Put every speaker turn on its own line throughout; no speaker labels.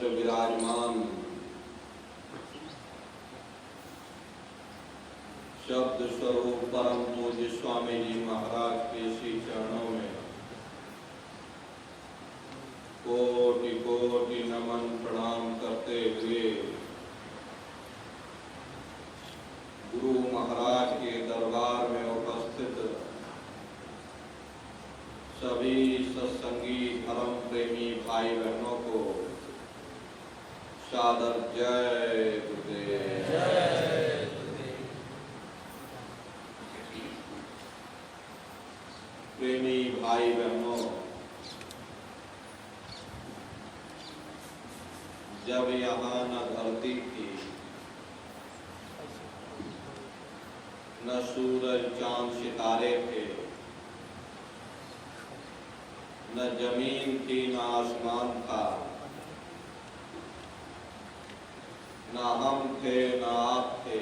सर्वत्र विराजमान शब्द स्वरूप परम पूज्य स्वामी जी महाराज के श्री चरणों में कोटि कोटि नमन प्रणाम करते हुए गुरु महाराज के दरबार में उपस्थित सभी सत्संगी धर्म प्रेमी भाई बहनों को सादर जय गुरुदेव।
जय
प्रेमी भाई बहनों, जब यहाँ न धरती थी, न सूरज चांद सितारे थे, न जमीन थी न आसमान था, न हम थे न आप थे,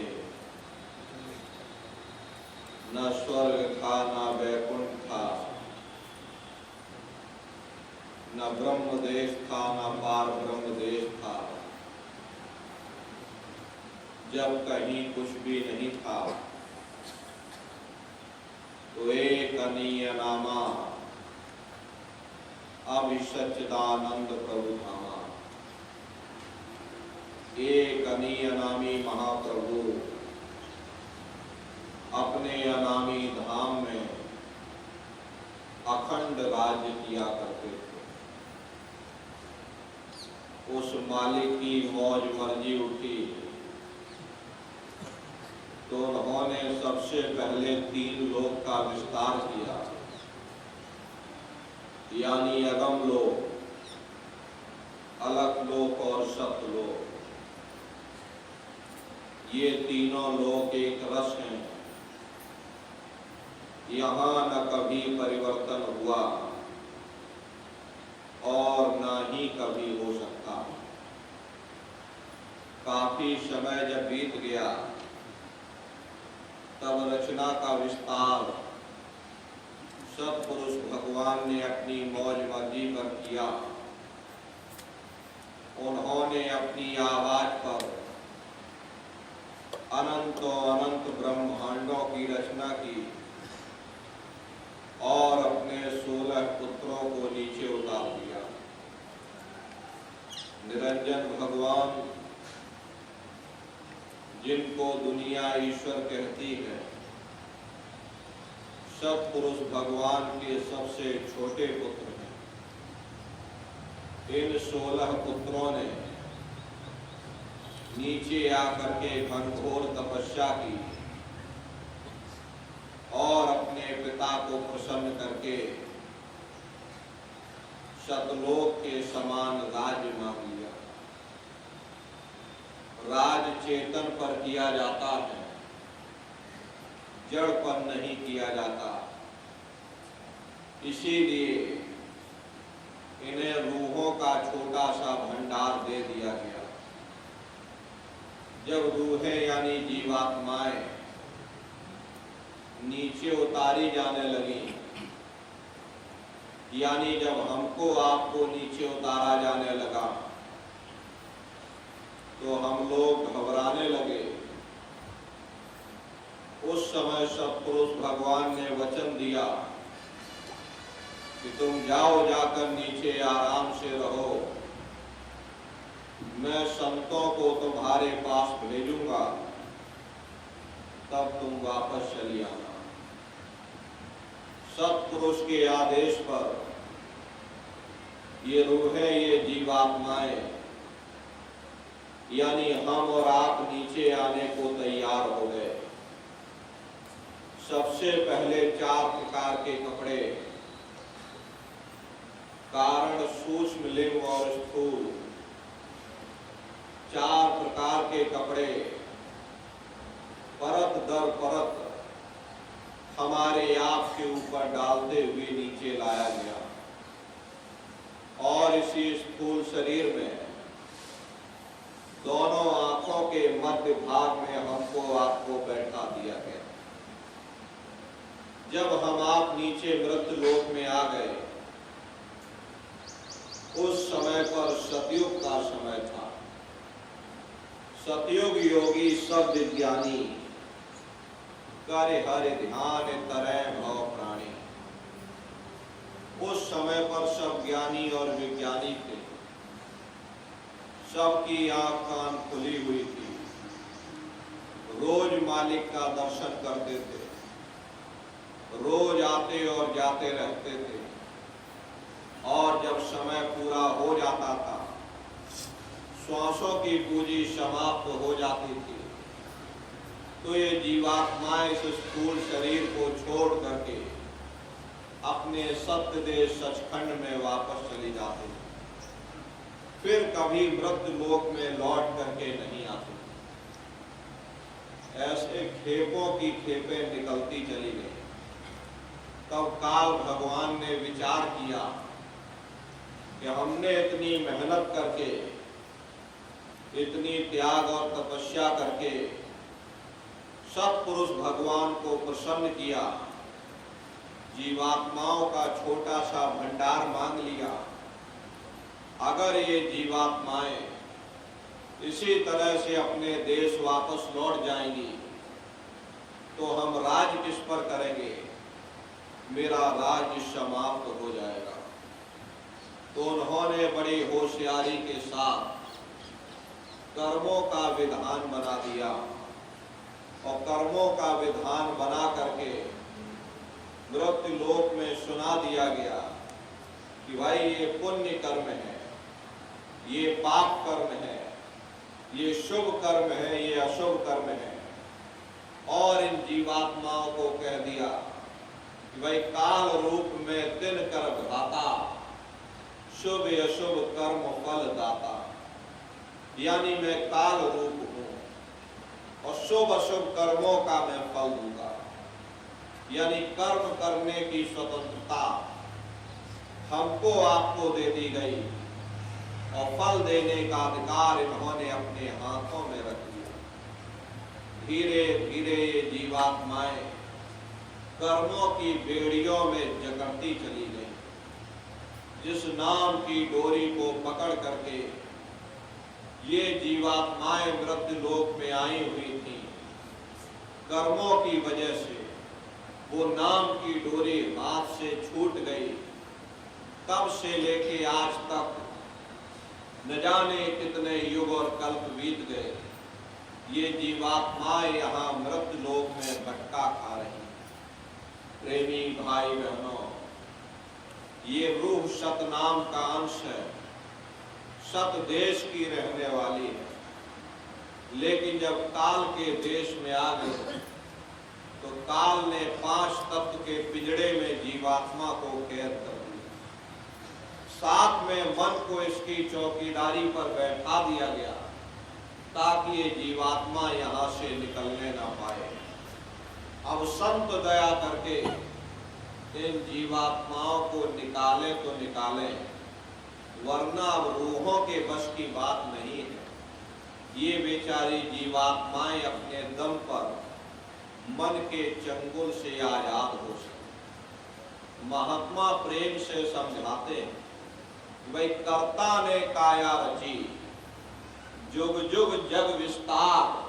न स्वर्ग था न वैकुंठ था, न ब्रह्म देश था न पार ब्रह्म देश था। जब कहीं कुछ भी नहीं था तो एक अनीय नामा अभिसच्चिदानंद प्रभु धामा, एक अनीय नामी महाप्रभु अपने अनामी धाम में अखंड राज्य किया करते थे। उस मालिक की मौज मर्जी उठी तो उन्होंने सबसे पहले 3 लोक का विस्तार किया, यानी अगम लोक, अलक लोक और सतलोक। ये तीनों लोक एक रस हैं। यहाँ न कभी परिवर्तन हुआ और न ही कभी हो सकता। काफी समय जब बीत गया तब रचना का विस्तार सत्पुरुष भगवान ने अपनी मौज मर्जी पर किया। उन्होंने अपनी आवाज पर अनंतों अनंत ब्रह्मांडों की रचना की और अपने 16 पुत्रों को नीचे उतार दिया। निरंजन भगवान, जिनको दुनिया ईश्वर कहती है, सत्पुरुष भगवान के सबसे छोटे पुत्र हैं। इन 16 पुत्रों ने नीचे आकर के घनघोर तपस्या की और अपने पिता को प्रसन्न करके सतलोक के समान राज्य मांग लिया। राज चेतन पर किया जाता है, जड़ पर नहीं किया जाता। इसीलिए इन्हें रूहों का छोटा सा भंडार दे दिया गया। जब रूहें यानी जीवात्माएं नीचे उतारी जाने लगी, यानी जब हमको आपको नीचे उतारा जाने लगा तो हम लोग घबराने लगे। उस समय सत्पुरुष भगवान ने वचन दिया कि तुम जाओ, जाकर नीचे आराम से रहो, मैं संतों को तुम्हारे पास भेजूंगा, तब तुम वापस चली आना। सत्पुरुष के आदेश पर ये रूहें, ये जीवात्माएं यानी हम और आप नीचे आने को तैयार हो गए। सबसे पहले 4 प्रकार के कपड़े, कारण, सूक्ष्म, लिंग और स्थूल, 4 प्रकार के कपड़े परत दर परत हमारे आप के ऊपर डालते हुए नीचे लाया गया और इसी स्थूल शरीर में दोनों आंखों के मध्य भाग में हमको आपको बैठा दिया गया। जब हम आप नीचे मृत लोक में आ गए उस समय पर सतयुग का समय था। सतयुग योगी सब विज्ञानी, करे हरि ध्यान तरह भव प्राणी। उस समय पर सब ज्ञानी और विज्ञानी थे, सबकी आंख कान खुली हुई थी, रोज मालिक का दर्शन करते थे, रोज आते और जाते रहते थे, और जब समय पूरा हो जाता था, श्वासों की पूंजी समाप्त हो जाती थी, तो ये जीवात्माएं इस स्थूल शरीर को छोड़ करके अपने सत्य देश सचखंड में वापस चली जाती थी, फिर कभी मृत्यु लोक में लौट करके नहीं आती। ऐसे खेपों की खेपें निकलती चली गई। तब काल भगवान ने विचार किया कि हमने इतनी मेहनत करके, इतनी त्याग और तपस्या करके सत्पुरुष भगवान को प्रसन्न किया, जीवात्माओं का छोटा सा भंडार मांग लिया। अगर ये जीवात्माएं इसी तरह से अपने देश वापस लौट जाएंगी तो हम राज किस पर करेंगे, मेरा राज्य समाप्त हो जाएगा। तो उन्होंने बड़ी होशियारी के साथ कर्मों का विधान बना दिया, और कर्मों का विधान बना करके मृत्यु लोक में सुना दिया गया कि भाई ये पुण्य कर्म है, ये पाप कर्म है, ये शुभ कर्म है, ये अशुभ कर्म है। और इन जीवात्माओं को कह दिया कि भाई काल रूप में तीन कर दाता, शुभ अशुभ कर्म फल दाता, यानी मैं काल रूप हूं और शुभ अशुभ कर्मों का मैं फल दूंगा। यानी कर्म करने की स्वतंत्रता हमको आपको दे दी गई और फल देने का अधिकार इन्होंने अपने हाथों में रख दिया। धीरे धीरे ये जीवात्माएं कर्मों की बेड़ियों में जकड़ती चली गई। जिस नाम की डोरी को पकड़ करके ये जीवात्माएं मृत्यु लोक में आई हुई थी, कर्मों की वजह से वो नाम की डोरी हाथ से छूट गई। तब से लेके आज तक न जाने कितने युग और कल्प बीत गए, ये जीवात्माएं यहाँ मृत्यु लोक में भटका खा रही। प्रेमी भाई बहनों, ये रूह सतनाम का अंश है, सत देश की रहने वाली है, लेकिन जब काल के देश में आ गए तो काल ने 5 तत्व के पिंजड़े में जीवात्मा को कैद कर दिया। साथ में मन को इसकी चौकीदारी पर बैठा दिया गया ताकि ये जीवात्मा यहाँ से निकलने ना पाए। अब संत दया करके इन जीवात्माओं को निकाले तो निकाले, वरना अब रूहों के बस की बात नहीं है। ये बेचारी जीवात्माएं अपने दम पर मन के चंगुल से आजाद हो सके। महात्मा प्रेम से समझाते हैं, वही कर्ता ने काया रची, जुग जुग जग विस्तार,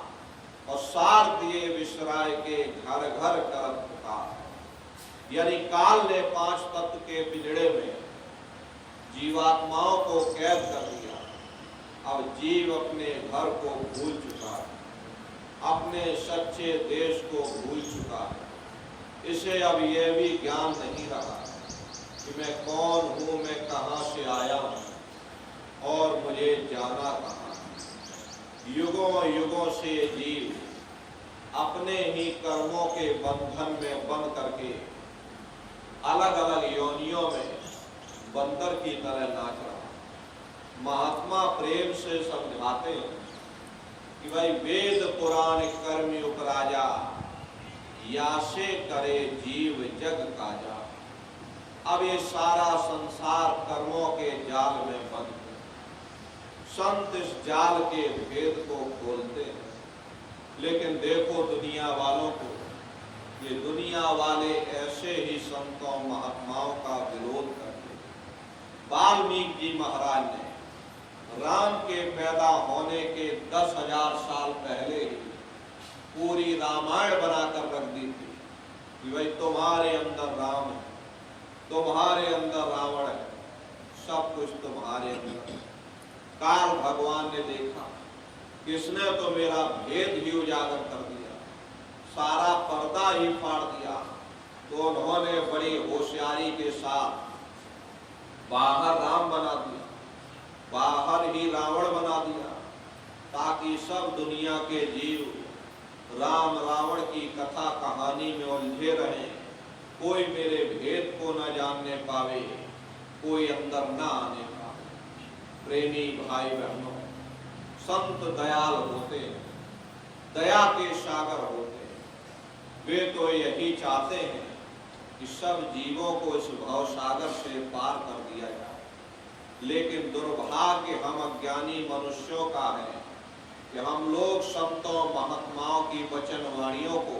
और सार दिए विसराय के घर घर करत पुकार। यानी काल ने 5 तत्व के पिंजड़े में जीवात्माओं को कैद कर दिया। अब जीव अपने घर को भूल चुका है, अपने सच्चे देश को भूल चुका है। इसे अब यह भी ज्ञान नहीं रहा कि मैं कौन हूं, मैं कहां से आया हूं और मुझे जाना कहां। युगों युगों से जीव अपने ही कर्मों के बंधन में बंध करके अलग अलग योनियों में बंदर की तरह नाच रहा। महात्मा प्रेम से समझाते हैं कि भाई वेद पुराण कर्म युग राजा, या से करे जीव जग काजा। अब ये सारा संसार कर्मों के जाल में बंद है। संत इस जाल के भेद को खोलते हैं, लेकिन देखो दुनिया वालों को, ये दुनिया वाले ऐसे ही संतों महात्माओं का विरोध करते हैं। वाल्मीकि जी महाराज ने राम के पैदा होने के 10,000 साल पहले ही पूरी रामायण बनाकर रख दी थी कि भाई तुम्हारे अंदर राम है, तुम्हारे अंदर रावण है, सब कुछ तुम्हारे अंदर। काल भगवान ने देखा किसने तो मेरा भेद ही उजागर कर दिया, सारा पर्दा ही फाड़ दिया, तो उन्होंने बड़ी होशियारी के साथ बाहर राम बना दिया, बाहर ही रावण बना दिया, ताकि सब दुनिया के जीव राम रावण की कथा कहानी में उलझे रहें, कोई मेरे भेद को न जानने पावे, कोई अंदर न आने पावे। प्रेमी भाई बहनों, संत दयाल होते, दया के सागर होते, वे तो यही चाहते हैं कि सब जीवों को इस भव सागर से पार कर दिया जाए। लेकिन दुर्भाग्य हम अज्ञानी मनुष्यों का है कि हम लोग संतों महात्माओं की वचन वाणियों को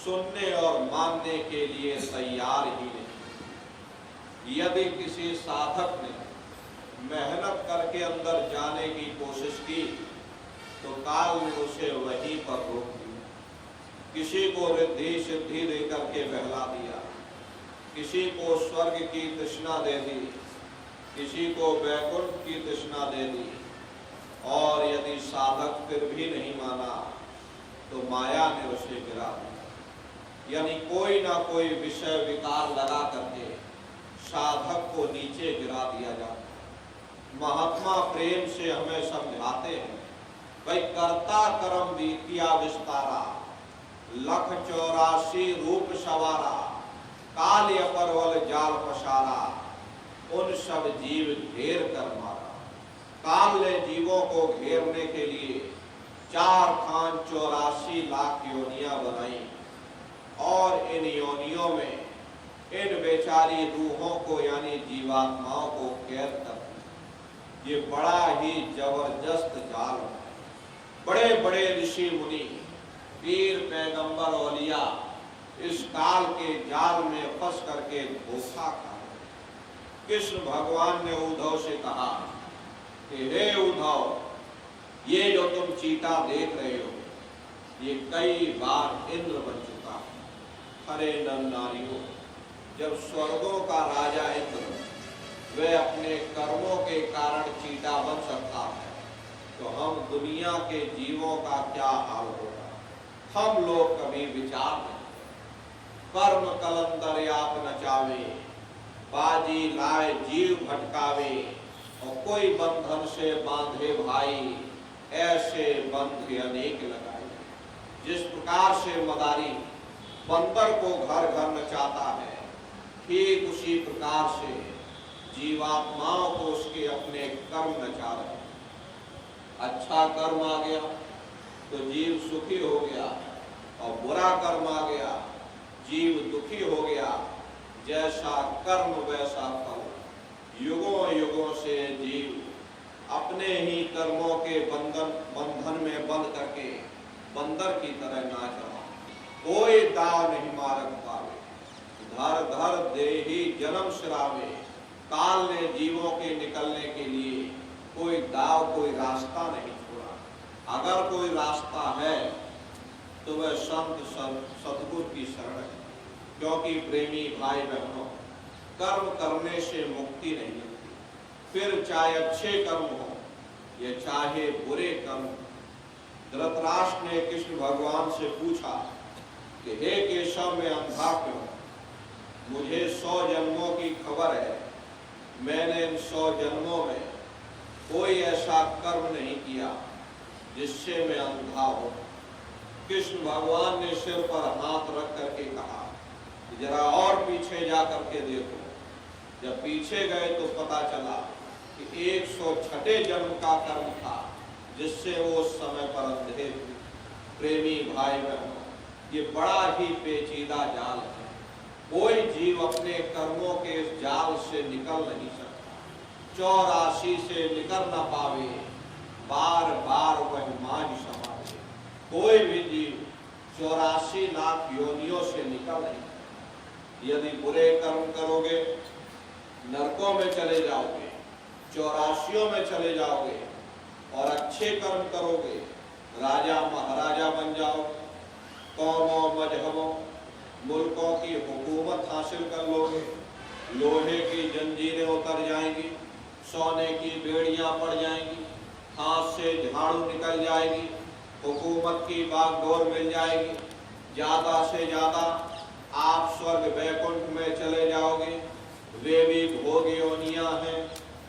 सुनने और मानने के लिए तैयार ही नहीं। यदि किसी साधक ने मेहनत करके अंदर जाने की कोशिश की तो काल ने उसे वहीं पर रोक दिया। किसी को रिद्धि सिद्धि दे करके बहला दिया, किसी को स्वर्ग की तृष्णा दे दी, किसी को वैकुंठ की तृष्णा दे दी, और यदि साधक फिर भी नहीं माना तो माया ने उसे गिरा दिया। यानी कोई ना कोई विषय विकार लगा करके साधक को नीचे गिरा दिया जाता। महात्मा प्रेम से हमें समझाते हैं, भाई कर्ता कर्म किया विस्तारा, 184 रूप सवारा, काल अपरवल जाल पसारा, उन सब जीव घेर कर मारा। काल ने जीवों को घेरने के लिए 4,84 लाख योनियां बनाई, और इन योनियों में इन बेचारी रूहों को यानी जीवात्माओं को कैद कर दिया। ये बड़ा ही जबरदस्त जाल है। बड़े बड़े ऋषि मुनि, पीर पैगंबर औलिया इस काल के जाल में फंस करके धोखा खा। कृष्ण भगवान ने उद्धव से कहा कि हे उद्धव, ये जो तुम चीता देख रहे हो ये कई बार इंद्र बन चुका है। हरे नर नारियों, जब स्वर्गों का राजा इंद्र वे अपने कर्मों के कारण चीता बन सकता है, तो हम दुनिया के जीवों का क्या हाल होगा। हम लोग कभी विचार नहीं। कर्म कलंदर यात नचावे, बाजी लाए जीव भटकावे, और कोई बंधन से बांधे भाई, ऐसे बंध अनेक लगाए। जिस प्रकार से मदारी बंदर को घर घर नचाता है, ठीक उसी प्रकार से जीवात्माओं को उसके अपने कर्म नचा रहे। अच्छा कर्म आ गया तो जीव सुखी हो गया, और बुरा कर्म आ गया जीव दुखी हो गया। जैसा कर्म वैसा फल। युगों युगों से जीव अपने ही कर्मों के बंधन में बंध करके बंदर की तरह नाच रहा, कोई दाव नहीं मारक पावे। धर धर देहि जन्म श्रावे, काल ने जीवों के निकलने के लिए कोई दाव कोई रास्ता नहीं छोड़ा। अगर कोई रास्ता है तो वह संत सतगुरु की शरण है। क्योंकि प्रेमी भाई बहनों, कर्म करने से मुक्ति नहीं मिलती, फिर चाहे अच्छे कर्म हो या चाहे बुरे कर्म। धृतराष्ट्र ने कृष्ण भगवान से पूछा कि हे केशव, मैं अंधा क्यों? मुझे 100 जन्मों की खबर है, मैंने इन 100 जन्मों में कोई ऐसा कर्म नहीं किया जिससे मैं अंधा हो। कृष्ण भगवान ने सिर पर हाथ रख करके कहा, जरा और पीछे जा करके देखो। जब पीछे गए तो पता चला कि 106 जन्म का कर्म था जिससे वो उस समय पर अंधे थे। प्रेमी भाई बहनों, ये बड़ा ही पेचीदा जाल है। कोई जीव अपने कर्मों के इस जाल से निकल नहीं सकता। 84 से निकल न पावे, बार बार वह मांझ समावे। कोई भी जीव 84 लाख योनियों से निकल नहीं। यदि बुरे कर्म करोगे, नरकों में चले जाओगे, 84 में चले जाओगे और अच्छे कर्म करोगे, राजा महाराजा बन जाओगे, कौमों मजहबों मुल्कों की हुकूमत हासिल कर लोगे, लोहे की जंजीरें उतर जाएंगी, सोने की बेड़ियां पड़ जाएंगी, हाथ से झाड़ू निकल जाएगी, हुकूमत की बागडोर मिल जाएगी, ज्यादा से ज्यादा आप स्वर्ग वैकुंठ में चले जाओगे। वे भी भोग योनियां हैं,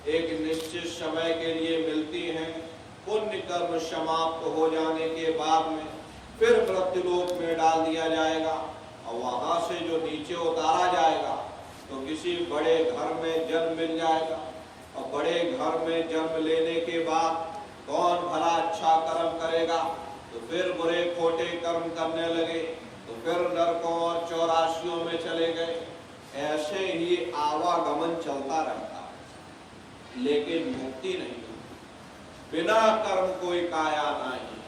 एक निश्चित समय के लिए मिलती हैं। पुण्य कर्म समाप्त हो जाने के बाद में फिर मृत्युलोक में डाल दिया जाएगा और वहां से जो नीचे उतारा जाएगा तो किसी बड़े घर में जन्म मिल जाएगा और बड़े घर में जन्म लेने के बाद कौन भला अच्छा कर्म करेगा तो फिर बुरे खोटे कर्म करने लगे तो फिर नरकों और 84 में चले गए। ऐसे ही आवागमन चलता रहता है, लेकिन मुक्ति नहीं होती। बिना कर्म कोई काया नहीं,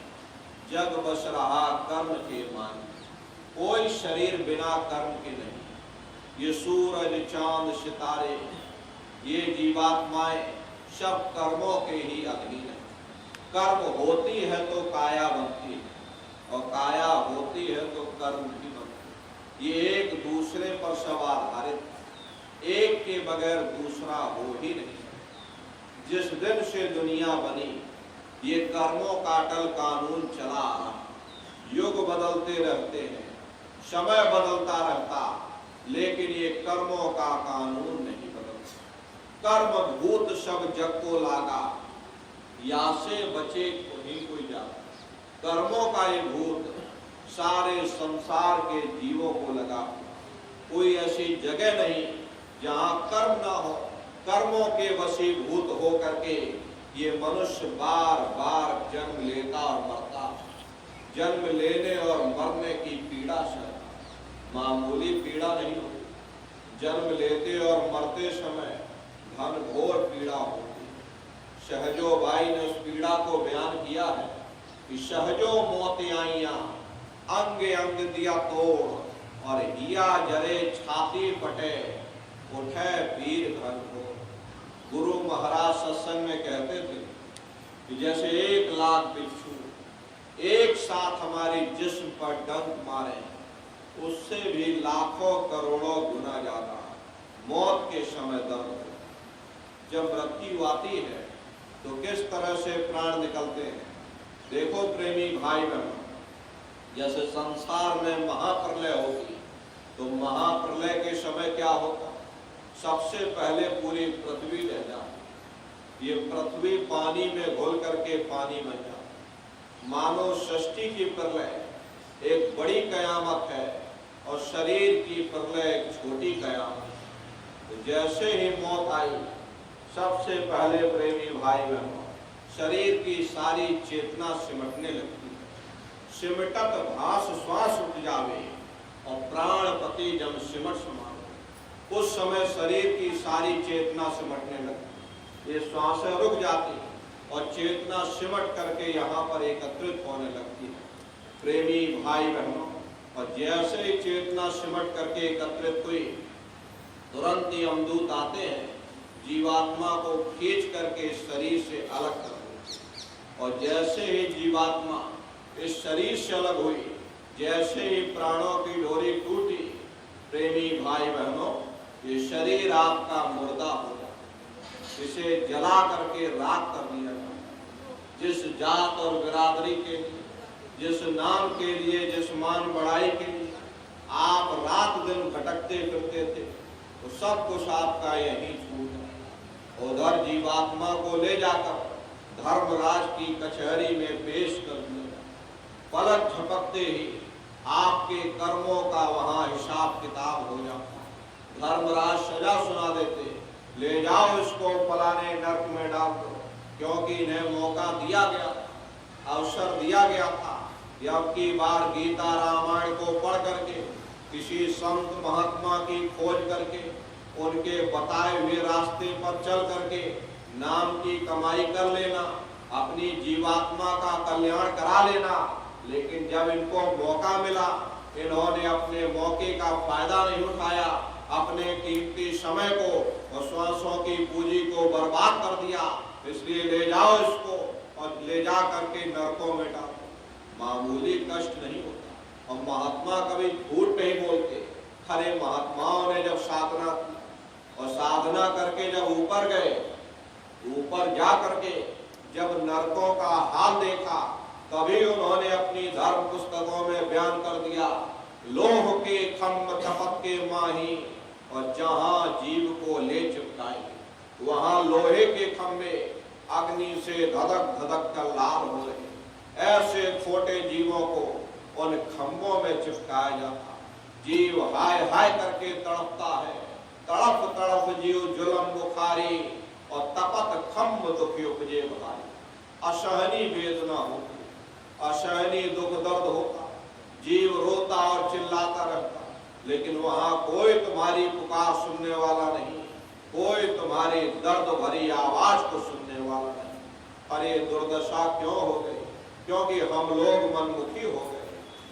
जग बस रहा कर्म के मान। कोई शरीर बिना कर्म के नहीं। ये सूरज चांद सितारे ये जीवात्माएं सब कर्मों के ही अधीन है। कर्म होती है तो काया बनती है और काया होती है तो कर्म भी बनती है। ये एक दूसरे पर सब आधारित, एक के बगैर दूसरा हो ही नहीं। जिस दिन से दुनिया बनी ये कर्मों का अटल कानून चला आ रहा। युग बदलते रहते हैं, समय बदलता रहता, लेकिन ये कर्मों का कानून नहीं बदलता। कर्म भूत सब जग को लागा, या से बचे कोई कोई जाता। कर्मों का ये भूत सारे संसार के जीवों को लगा। कोई ऐसी जगह नहीं जहाँ कर्म ना हो। कर्मों के वशीभूत हो करके ये मनुष्य बार बार जन्म लेता और मरता। जन्म लेने और मरने की पीड़ा से मामूली पीड़ा नहीं होती। जन्म लेते और मरते समय घनघोर पीड़ा होती। सहजो बाई ने उस पीड़ा को बयान किया है कि सहजो मौत आइया, अंग अंग दिया तोड़ और हिया जरे छाती फटे, उठे पीर घनघोर। गुरु महाराज सत्संग में कहते थे कि जैसे 1 लाख बिच्छू एक साथ हमारी जिस्म पर डंक मारे, उससे भी लाखों करोड़ों गुना ज्यादा मौत के समय दर्द हो। जब मृत्यु आती है तो किस तरह से प्राण निकलते हैं। देखो प्रेमी भाई बहनों, जैसे संसार में महाप्रलय होगी तो महाप्रलय के समय क्या होता, सबसे पहले पूरी पृथ्वी रह जाती। ये पृथ्वी पानी में घुल करके पानी बन जाती। मानव सृष्टि की प्रलय एक बड़ी कयामत है और शरीर की प्रलय एक छोटी कयामत। तो जैसे ही मौत आई, सबसे पहले प्रेमी भाई बहनों शरीर की सारी चेतना सिमटने लगती है। सिमटत भास श्वास उठ जावे और प्राणपति जब सिमट समावे। उस समय शरीर की सारी चेतना सिमटने लगती, ये श्वासें रुक जाती और चेतना सिमट करके यहाँ पर एकत्रित होने लगती है। प्रेमी भाई बहनों, और जैसे ही चेतना सिमट करके एकत्रित हुई, तुरंत ही यमदूत आते हैं, जीवात्मा को खींच करके इस शरीर से अलग कर देते। और जैसे ही जीवात्मा इस शरीर से अलग हुई, जैसे ही प्राणों की डोरी टूटी, प्रेमी भाई बहनों, ये शरीर आपका मुर्दा हो जाता। इसे जला करके राख कर दिया जाता। जिस जात और बिरादरी के लिए, जिस नाम के लिए, जिस मान बढ़ाई के लिए आप रात दिन भटकते फिरते थे, तो सब कुछ आपका यही छूट है। उधर जीवात्मा को ले जाकर धर्मराज की कचहरी में पेश कर दिया। पलक झपकते ही आपके कर्मों का वहां हिसाब किताब हो जाता। धर्मराज सजा सुना देते, ले जाओ इसको फलाने नरक में डाल दो, क्योंकि इन्हें मौका दिया गया, अवसर दिया गया था। अब की बार गीता रामायण को पढ़ करके किसी संत महात्मा की खोज करके उनके बताए हुए रास्ते पर चल करके नाम की कमाई कर लेना, अपनी जीवात्मा का कल्याण करा लेना। लेकिन जब इनको मौका मिला, इन्होंने अपने मौके का फायदा नहीं उठाया, अपने कीमती समय को और श्वासों की पूंजी को बर्बाद कर दिया, इसलिए ले जाओ इसको और ले जा करके नरकों में डालो। मामूली कष्ट नहीं होता। और महात्मा कभी झूठ नहीं बोलते। खरे महात्माओं ने जब साधना की और साधना करके जब ऊपर गए, ऊपर जा करके जब नरकों का हाल देखा, तभी उन्होंने अपनी धर्म पुस्तकों में बयान कर दिया, लोह के खम्भ तपक के माही और जहां जीव को ले चिपकाए, वहां लोहे के खंभे अग्नि से धधक धधक कर लाल हो रहे। ऐसे छोटे जीवों को उन खंभों में चिपकाया जाता। जीव हाय हाय करके तड़पता है, तड़प तड़प जीव जुलम बुखारी और तपत खम्भ दुखी उपजे भारी। असहनीय वेदना होती, असहनीय दुख दर्द होता, जीव रोता और चिल्लाता रहता, लेकिन वहां कोई तुम्हारी पुकार सुनने वाला नहीं, कोई तुम्हारी दर्द भरी आवाज को सुनने वाला नहीं। अरे दुर्दशा क्यों हो गई? क्योंकि हम लोग मनमुखी हो गए,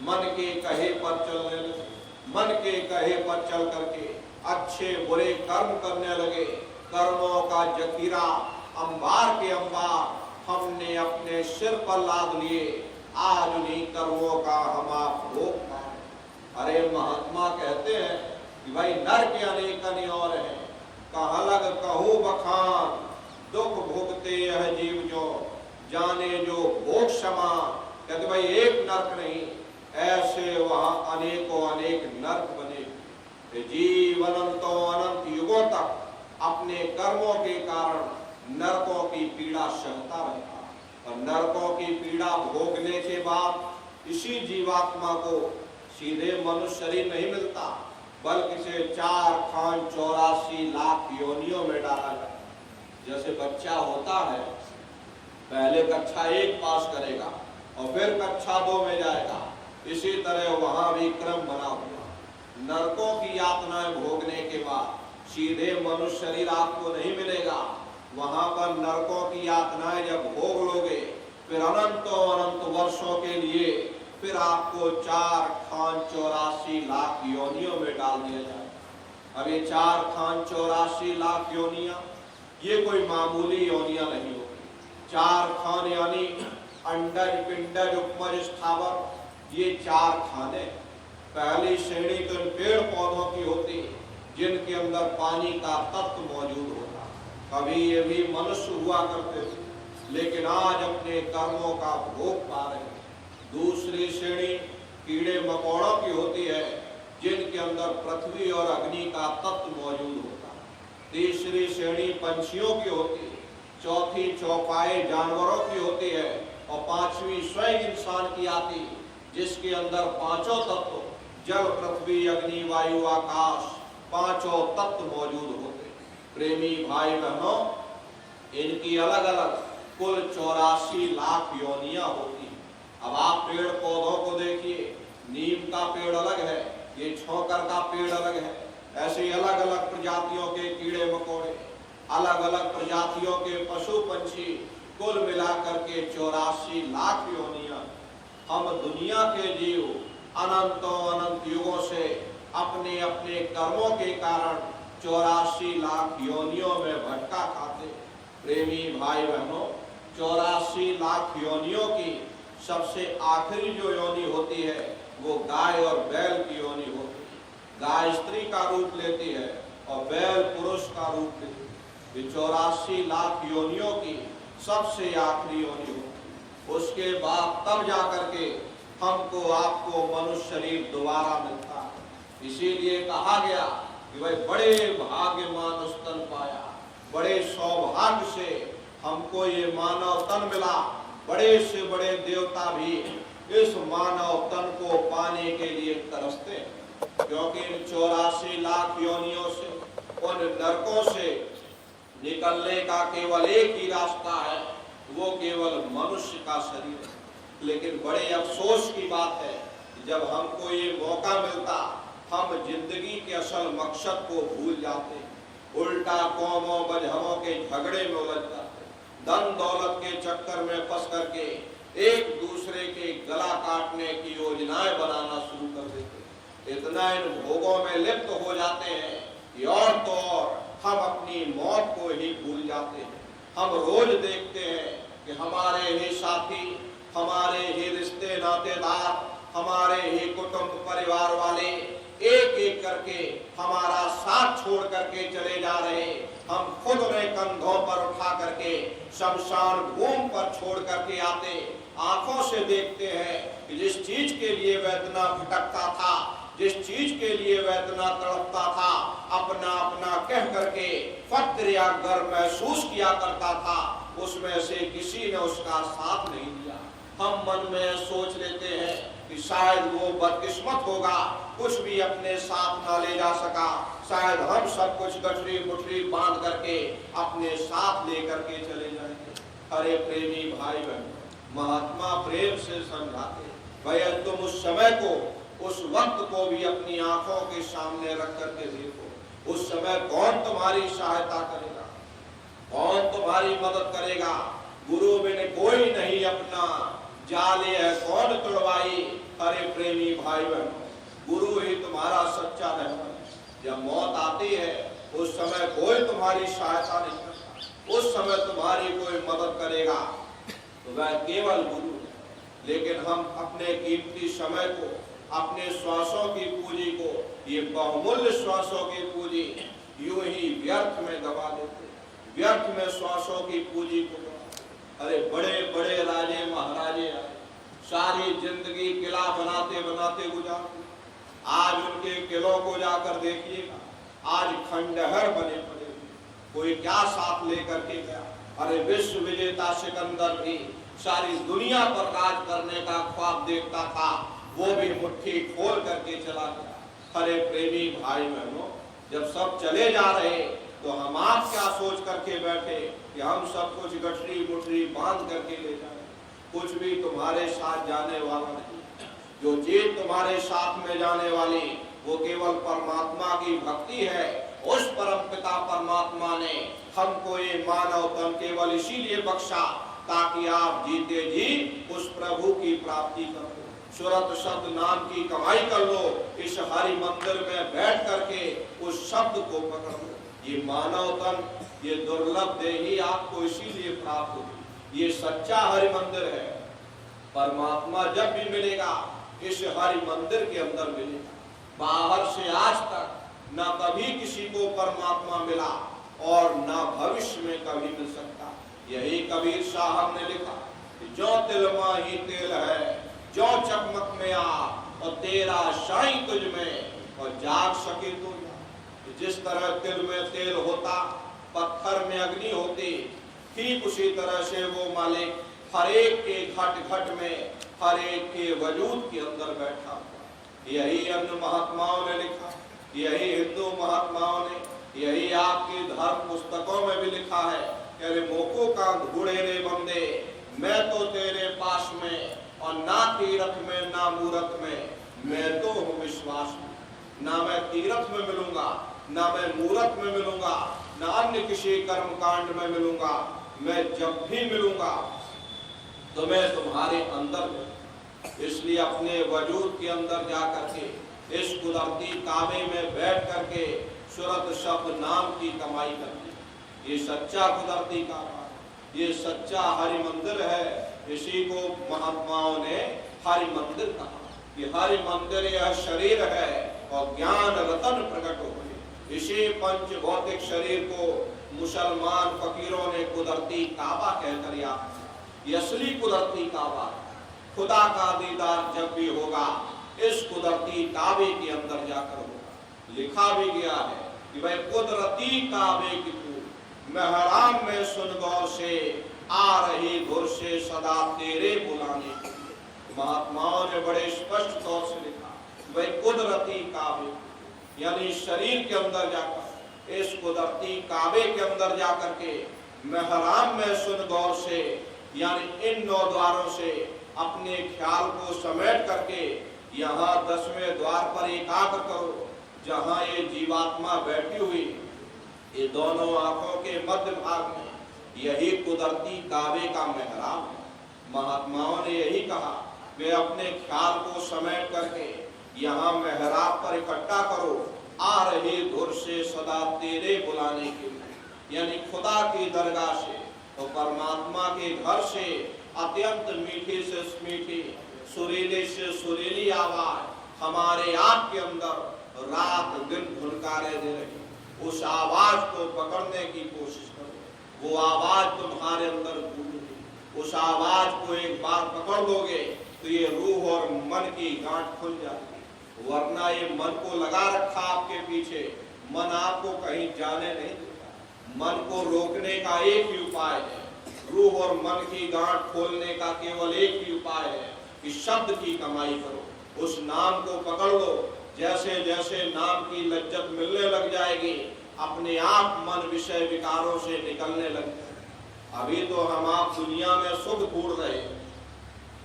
मन के कहे पर चलने लगे, मन के कहे पर चल करके अच्छे बुरे कर्म करने लगे। कर्मों का जखीरा अंबार के अंबार हमने अपने सिर पर लाद लिए, आज उन्हीं कर्मों का हम आप भोग पाए। अरे महात्मा कहते हैं कि भाई नर के अनेक और हैं, कहाँ लग कहूँ बखान, दुख भोगते यह जीव जो जाने जो भोग क्षमा। कहते भाई एक नरक नहीं, ऐसे वहां अनेकों अनेक नरक बने। जीव अनंतों अनंत युगों तक अपने कर्मों के कारण नरकों की पीड़ा सहता रहता, और नरकों की पीड़ा भोगने के बाद इसी जीवात्मा को सीधे मनुष्य शरीर नहीं मिलता, बल्कि से 4 खान 84 लाख योनियों में डाला जाता। जैसे बच्चा होता है, पहले कक्षा 1 पास करेगा और फिर कक्षा 2 में जाएगा, इसी तरह वहां भी क्रम बना हुआ। नरकों की यातनाएं भोगने के बाद सीधे मनुष्य शरीर आपको नहीं मिलेगा, वहां पर नरकों की यातनाएं जब भोग लोगे, फिर अनंतों अनंत वर्षों के लिए फिर आपको 4 खान 84 लाख योनियों में डाल दिया जाए। अब ये 4 खान 84 लाख योनियां, ये कोई मामूली योनियां नहीं होगी। 4 खान यानी अंडज पिंडज उपमज स्थावर, ये 4 खाने। पहली श्रेणी तो पेड़ पौधों की होती, जिनके अंदर पानी का तत्व मौजूद होता। कभी ये भी मनुष्य हुआ करते थे, लेकिन आज अपने कर्मों का भोग पा रहे हैं। दूसरी श्रेणी कीड़े मकोड़ों की होती है, जिनके अंदर पृथ्वी और अग्नि का तत्व मौजूद होता। तीसरी श्रेणी पंछियों की होती, चौथी चौपाए जानवरों की होती है, और 5वीं स्वयं इंसान की आती, जिसके अंदर 5 तत्व जल पृथ्वी अग्नि वायु आकाश 5 तत्व मौजूद होते। प्रेमी भाई बहनों, इनकी अलग अलग कुल 84 लाख योनियां होती। अब आप पेड़ पौधों को देखिए, नीम का पेड़ अलग है, ये छोकर का पेड़ अलग है, ऐसे अलग अलग प्रजातियों के कीड़े मकोड़े, अलग अलग प्रजातियों के पशु पंछी, कुल मिलाकर के 84 लाख योनियां। हम दुनिया के जीव अनंतों अनंत युगों से अपने अपने कर्मों के कारण 84 लाख योनियों में भटका खाते। प्रेमी भाई बहनों, 84 लाख योनियों की सबसे आखिरी जो योनि होती है, वो गाय और बैल की योनि होती है। गाय स्त्री का रूप लेती है और बैल पुरुष का रूप लेती है। ये 84 लाख योनियों की सबसे आखिरी योनि होती है। उसके बाद तब जाकर के हमको आपको मनुष्य शरीर दोबारा मिलता है। इसीलिए कहा गया कि भाई बड़े भाग्यमान स्तन पाया, बड़े सौभाग्य से हमको ये मानव तन मिला। बड़े से बड़े देवता भी इस मानव तन को पाने के लिए तरसते हैं, क्योंकि इन 84 लाख योनियों से, उन नरकों से निकलने का केवल एक ही रास्ता है, वो केवल मनुष्य का शरीर है। लेकिन बड़े अफसोस की बात है, जब हमको ये मौका मिलता, हम जिंदगी के असल मकसद को भूल जाते, उल्टा कौमों मजहबों के झगड़े में उलझ जाते, धन दौलत के चक्कर में फंस करके एक दूसरे के गला काटने की योजनाएं बनाना शुरू कर देते, इतना इन भोगों में लिप्त हो जाते हैं कि और तो और हम अपनी मौत को ही भूल जाते हैं। हम रोज देखते हैं कि हमारे ही साथी, हमारे ही रिश्ते नातेदार, हमारे ही कुटुंब परिवार वाले एक एक करके हमारा साथ छोड़ करके चले जा रहे। हम खुद उन्हें कंधों पर उठा करके शमशान भूमि पर छोड़ करके आते, आंखों से देखते हैं कि जिस चीज के लिए वह इतना भटकता था, जिस चीज के लिए वह इतना तड़पता था, अपना अपना कह करके फक्र या गर्व महसूस किया करता था, उसमें से किसी ने उसका साथ नहीं दिया। हम मन में सोच लेते हैं कि शायद वो बदकिस्मत होगा, कुछ भी अपने साथ ना ले जा सका, शायद हम सब कुछ गठरी मुठरी बांध करके अपने साथ लेकर के चले जाएंगे। अरे प्रेमी भाई बहन, महात्मा प्रेम से समझाते, भैया तुम उस समय को, उस वक्त को भी अपनी आंखों के सामने रख करके देखो। उस समय कौन तुम्हारी सहायता करेगा, कौन तुम्हारी मदद करेगा? गुरु बिन कोई नहीं अपना, जाले है कौन तुड़वाई। अरे प्रेमी भाई बहन, गुरु ही तुम्हारा सच्चा रहमान। जब मौत आती है उस समय कोई तुम्हारी सहायता नहीं करता, उस समय तुम्हारी कोई मदद करेगा तो वह केवल गुरु है। लेकिन हम अपने कीमती समय को, अपने श्वासों की पूंजी को, ये बहुमूल्य श्वासों की पूंजी यूं ही व्यर्थ में गवा देते, व्यर्थ में श्वासों की पूंजी को। अरे बड़े बड़े राजे महाराजे आए, सारी जिंदगी किला बनाते बनाते गुजार दी। आज उनके किलों को जाकर देखिएगा, आज खंडहर बने पड़े हुए, कोई क्या साथ लेकर के गया। अरे विश्व विजेता सिकंदर भी सारी दुनिया पर राज करने का ख्वाब देखता था, वो भी मुट्ठी खोल करके चला गया। अरे प्रेमी भाई बहनों, जब सब चले जा रहे तो हम आप क्या सोच करके बैठे कि हम सब कुछ गठरी मुठरी बांध करके ले जाए। कुछ भी तुम्हारे साथ जाने वाला नहीं। जो चीज तुम्हारे साथ में जाने वाली वो केवल परमात्मा की भक्ति है। उस परम पिता परमात्मा ने हमको ये मानव तन केवल इसीलिए बख्शा ताकि आप जीते जी उस प्रभु की प्राप्ति करो, सुरत शब्द नाम की कमाई कर लो, इस हरि मंदिर में बैठ करके उस शब्द को पकड़ लो। ये मानव तन, ये दुर्लभ देही आपको इसीलिए प्राप्त होगी। ये सच्चा हरि मंदिर है। परमात्मा जब भी मिलेगा इस हरि मंदिर के अंदर मिलेगा। बाहर से आज तक न कभी किसी को परमात्मा मिला और न भविष्य में कभी मिल सकता। यही कबीर साहब ने लिखा कि जो तिल माही तेल है, जो चकमक में आ और तेरा शाई तुझ में और जाग सके तो। जिस तरह तिल में तेल होता, पत्थर में अग्नि होती, ठीक उसी तरह से वो मालिक हर एक के घट घट में, हर एक के वजूद के अंदर बैठा हुआ। यही अन्य महात्माओं ने लिखा, यही हिंदू महात्माओं ने, यही आपकी धर्म पुस्तकों में भी लिखा है कि अरे मोको का घोड़े रे बंदे, मैं तो तेरे पास में और ना तीरथ में ना मूरत में, मैं तो हूँ विश्वास में। ना मैं तीरथ में मिलूंगा, ना मैं मूरत में मिलूंगा, ना अन्य किसी कर्म कांड में मिलूंगा। मैं जब भी मिलूंगा तो मैं तुम्हारे अंदर में। इसलिए अपने वजूद के अंदर जा करके इस कुदरती काबे में बैठ करके सुरत शब्द नाम की कमाई करनी। ये सच्चा कुदरती काबा, ये सच्चा हरि मंदिर है। इसी को महात्माओं ने हरि मंदिर कहा। ये हरि मंदिर यह शरीर है और ज्ञान रतन प्रकट हो गए। इसी पंच भौतिक शरीर को मुसलमान फकीरों ने कुदरती काबा कहकर याद। ये असली कुदरती काबा, खुदा का दीदार जब भी होगा इस कुदरती काबे के अंदर जाकर होगा। लिखा भी गया है कि भाई कुदरती काबे की तू महराम में सुन गौर से, आ रही धुर से सदा तेरे बुलाने के लिए। महात्माओं ने बड़े स्पष्ट तौर से लिखा भाई कुदरती काबे, यानी शरीर के अंदर जाकर, इस कुदरती काबे के अंदर जाकर के महराम में सुन गौर से, यानी इन 9 द्वारों से अपने ख्याल को समेट करके यहाँ 10वें द्वार पर एकाग्र करो, जहाँ ये जीवात्मा बैठी हुई। ये दोनों आंखों के मध्य भाग में यही कुदरती काबे का मेहराब है। महात्माओं ने यही कहा वे अपने ख्याल को समेट करके यहाँ मेहराब पर इकट्ठा करो, आ रहे धुर से सदा तेरे बुलाने के लिए। यानी खुदा की दरगाह से, तो परमात्मा के घर से अत्यंत मीठी से मीठी, सुरीली से सुरीली आवाज हमारे आप के अंदर रात दिन धुनकारे दे रही। उस आवाज को पकड़ने की कोशिश करो। वो आवाज तुम्हारे अंदर गूंजे। उस आवाज को एक बार पकड़ लोगे तो ये रूह और मन की गांठ खुल जाती। वरना ये मन को लगा रखा आपके पीछे, मन आपको कहीं जाने नहीं देता। मन को रोकने का एक ही उपाय है, रूह और मन की गांठ खोलने का केवल एक ही उपाय है कि शब्द की कमाई करो। उस नाम को पकड़ लो। जैसे जैसे नाम की लज्जत मिलने लग जाएगी, अपने आप मन विषय विकारों से निकलने लग जाएगा। अभी तो हम आप दुनिया में सुख ढूंढ रहे हैं,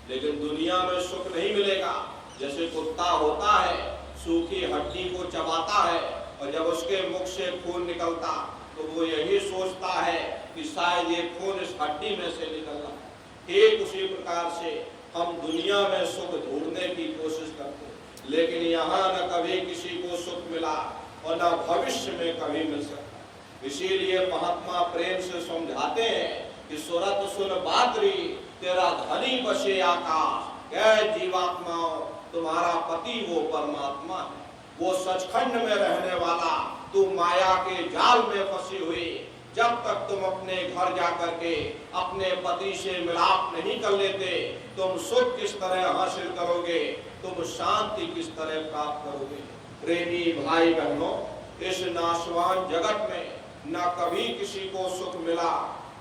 लेकिन दुनिया में सुख नहीं मिलेगा। जैसे कुत्ता होता है, सूखी हड्डी को चबाता है, और जब उसके मुख से खून निकलता तो वो यही सोचता है कि शायद ये खून इस हड्डी में से निकल रहा है। ठीक उसी प्रकार से हम दुनिया में सुख ढूंढने की कोशिश करते हैं, लेकिन यहाँ न कभी किसी को सुख मिला और न भविष्य में कभी मिल सकता। इसीलिए महात्मा प्रेम से समझाते हैं कि सुरत सुन बातरी, तेरा धनी बसे आकाश। कह जीवात्माओं, तुम्हारा पति वो परमात्मा है, वो सचखंड में रहने वाला। तुम माया के जाल में फंसी हुई, जब तक तुम अपने घर जाकर के अपने पति से मिलाप नहीं कर लेते, तुम सुख किस तरह हासिल करोगे, तुम शांति किस तरह प्राप्त करोगे। प्रेमी भाई बहनों, इस नाशवान जगत में न कभी किसी को सुख मिला,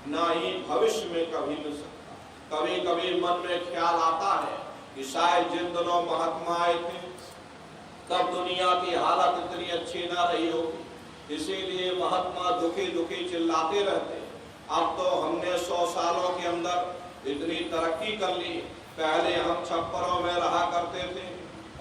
न ही भविष्य में कभी मिल सकता। कभी कभी मन में ख्याल आता है कि शायद जिन दिनों महात्मा आए थे तब दुनिया की हालत इतनी अच्छी ना रही होगी, इसीलिए महात्मा दुखी दुखी चिल्लाते रहते। अब तो हमने 100 सालों के अंदर इतनी तरक्की कर ली। पहले हम छप्परों में रहा करते थे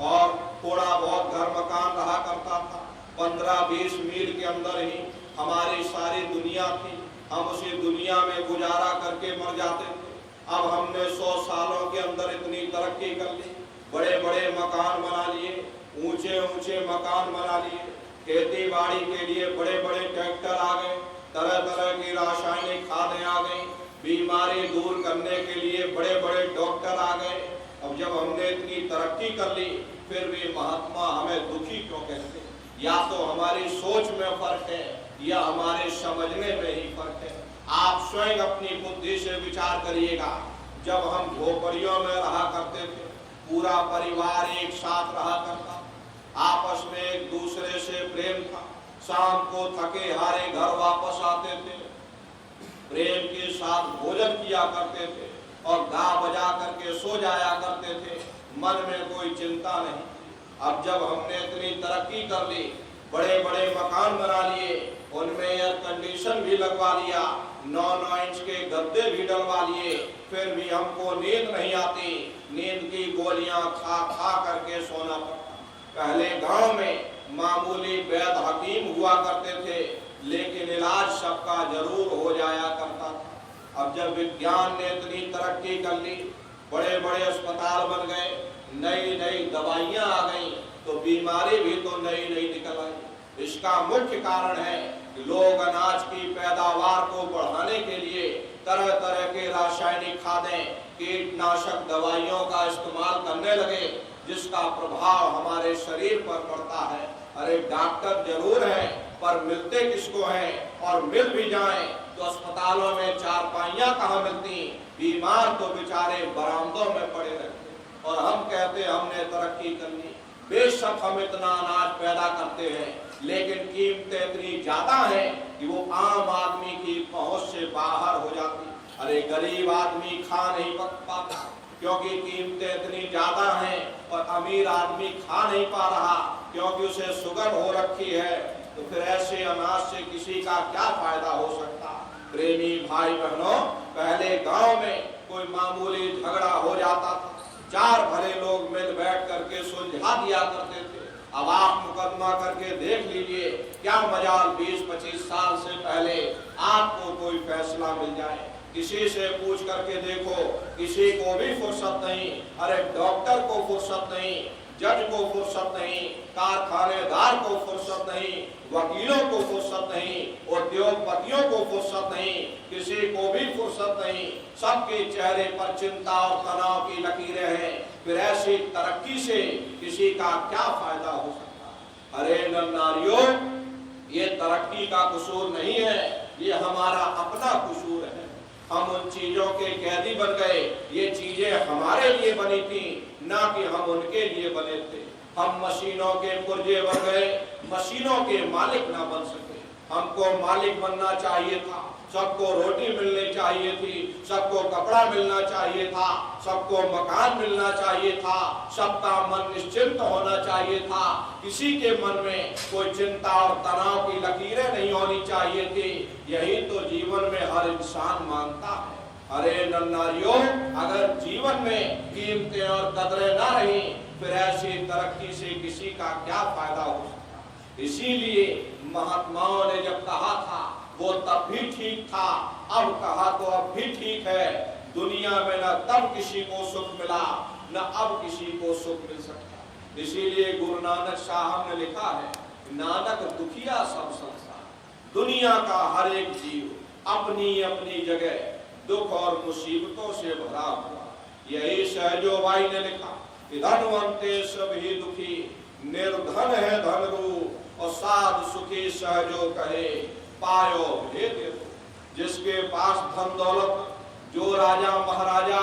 और थोड़ा बहुत घर मकान रहा करता था। 15-20 मील के अंदर ही हमारी सारी दुनिया थी। हम उसी दुनिया में गुजारा करके मर जाते थे। अब हमने 100 सालों के अंदर इतनी तरक्की कर ली, बड़े बड़े मकान बना लिए, ऊंचे ऊंचे मकान बना लिए, खेती बाड़ी के लिए बड़े बड़े ट्रैक्टर आ गए, तरह तरह की रासायनिक खादें आ गई, बीमारी दूर करने के लिए बड़े बड़े डॉक्टर आ गए। अब जब हमने इतनी तरक्की कर ली, फिर भी महात्मा हमें दुखी क्यों कहते? या तो हमारी सोच में फर्क है या हमारे समझने में ही फर्क है। आप स्वयं अपनी बुद्धि से विचार करिएगा। जब हम झोपड़ियों में रहा करते थे, पूरा परिवार एक साथ रहा करता, आपस में एक दूसरे से प्रेम था। शाम को थके हारे घर वापस आते थे, प्रेम के साथ भोजन किया करते थे और गा बजा करके सो जाया करते थे। मन में कोई चिंता नहीं। अब जब हमने इतनी तरक्की कर ली, बड़े बड़े मकान बना लिए, उनमें एयर कंडीशन भी लगवा लिया, 9-9 इंच के गद्दे भी डलवा लिए, फिर भी हमको नींद नहीं आती। नींद की गोलियां खा खा करके सोना पड़ता। पहले गांव में मामूली वैद्य हकीम हुआ करते थे, लेकिन इलाज सबका जरूर हो जाया करता था। अब जब विज्ञान ने इतनी तरक्की कर ली, बड़े बड़े अस्पताल बन गए, नई नई दवाइयां आ गई, तो बीमारी भी तो नई नई निकल आई। इसका मुख्य कारण है कि लोग अनाज की पैदावार को बढ़ाने के लिए तरह तरह के रासायनिक खादें, कीटनाशक दवाइयों का इस्तेमाल करने लगे, जिसका प्रभाव हमारे शरीर पर पड़ता है। अरे डॉक्टर जरूर है, पर मिलते किसको हैं? और मिल भी जाएं तो अस्पतालों में चारपाइयां कहाँ मिलती? बीमार तो बेचारे बरामदों में पड़े रहते। और हम कहते हमने तरक्की कर ली। बेशक हम इतना अनाज पैदा करते हैं, लेकिन कीमतें इतनी ज्यादा हैं कि वो आम आदमी की पहुंच से बाहर हो जाती। अरे गरीब आदमी खा नहीं पाता क्योंकि कीमतें इतनी ज्यादा हैं, और अमीर आदमी खा नहीं पा रहा क्योंकि उसे शुगर हो रखी है। तो फिर ऐसे अनाज से किसी का क्या फायदा हो सकता? प्रेमी भाई बहनों, पहले गांव में कोई मामूली झगड़ा हो जाता था, 4 भले लोग मिल बैठ करके सुलझा दिया करते थे। अब आप मुकदमा करके देख लीजिए, क्या मजाल 20-25 साल से पहले आपको कोई फैसला मिल जाए। किसी से पूछ करके देखो, किसी को भी फुर्सत नहीं। अरे डॉक्टर को फुर्सत नहीं, जज को फुर्सत नहीं, कारखानेदार को फुर्सत नहीं, वकीलों को फुर्सत नहीं, उद्योगपतियों को फुर्सत नहीं, किसी को भी फुर्सत नहीं। सबके चेहरे पर चिंता और तनाव की लकीरें हैं। फिर ऐसी तरक्की से किसी का क्या फायदा हो सकता? अरे नारियों, ये तरक्की का कसूर नहीं है, ये हमारा अपना कसूर है। हम उन चीजों के कैदी बन गए। ये चीजें हमारे लिए बनी थी, ना कि हम उनके लिए बने थे। हम मशीनों के पुर्जे बन गए, मशीनों के मालिक ना बन सके। हमको मालिक बनना चाहिए था। सबको रोटी मिलनी चाहिए थी, सबको कपड़ा मिलना चाहिए था, सबको मकान मिलना चाहिए था, सबका मन निश्चिंत होना चाहिए था। किसी के मन में कोई चिंता और तनाव की लकीरें नहीं होनी चाहिए थी। यही तो जीवन में हर इंसान मांगता है। अरे नारियों, अगर जीवन में कीमतें और कदरें ना रही, फिर ऐसी तरक्की से किसी का क्या फायदा हो सकता? इसीलिए महात्माओं ने जब कहा था वो तब भी ठीक था, अब कहा तो अब भी ठीक है। दुनिया में न तब किसी को सुख मिला, न अब किसी को सुख मिल सकता। इसीलिए गुरु नानक साहब ने लिखा है, नानक दुखिया सब संसार। दुनिया का हर एक जीव अपनी अपनी जगह दुख और मुसीबतों से भरा हुआ। यही सहजो भाई ने लिखा, धनवंते सभी दुखी, निर्धन है धन रूप, और साध सुखी सहजो कहे, पायो भेद हो। जिसके पास धन दौलत, जो राजा महाराजा,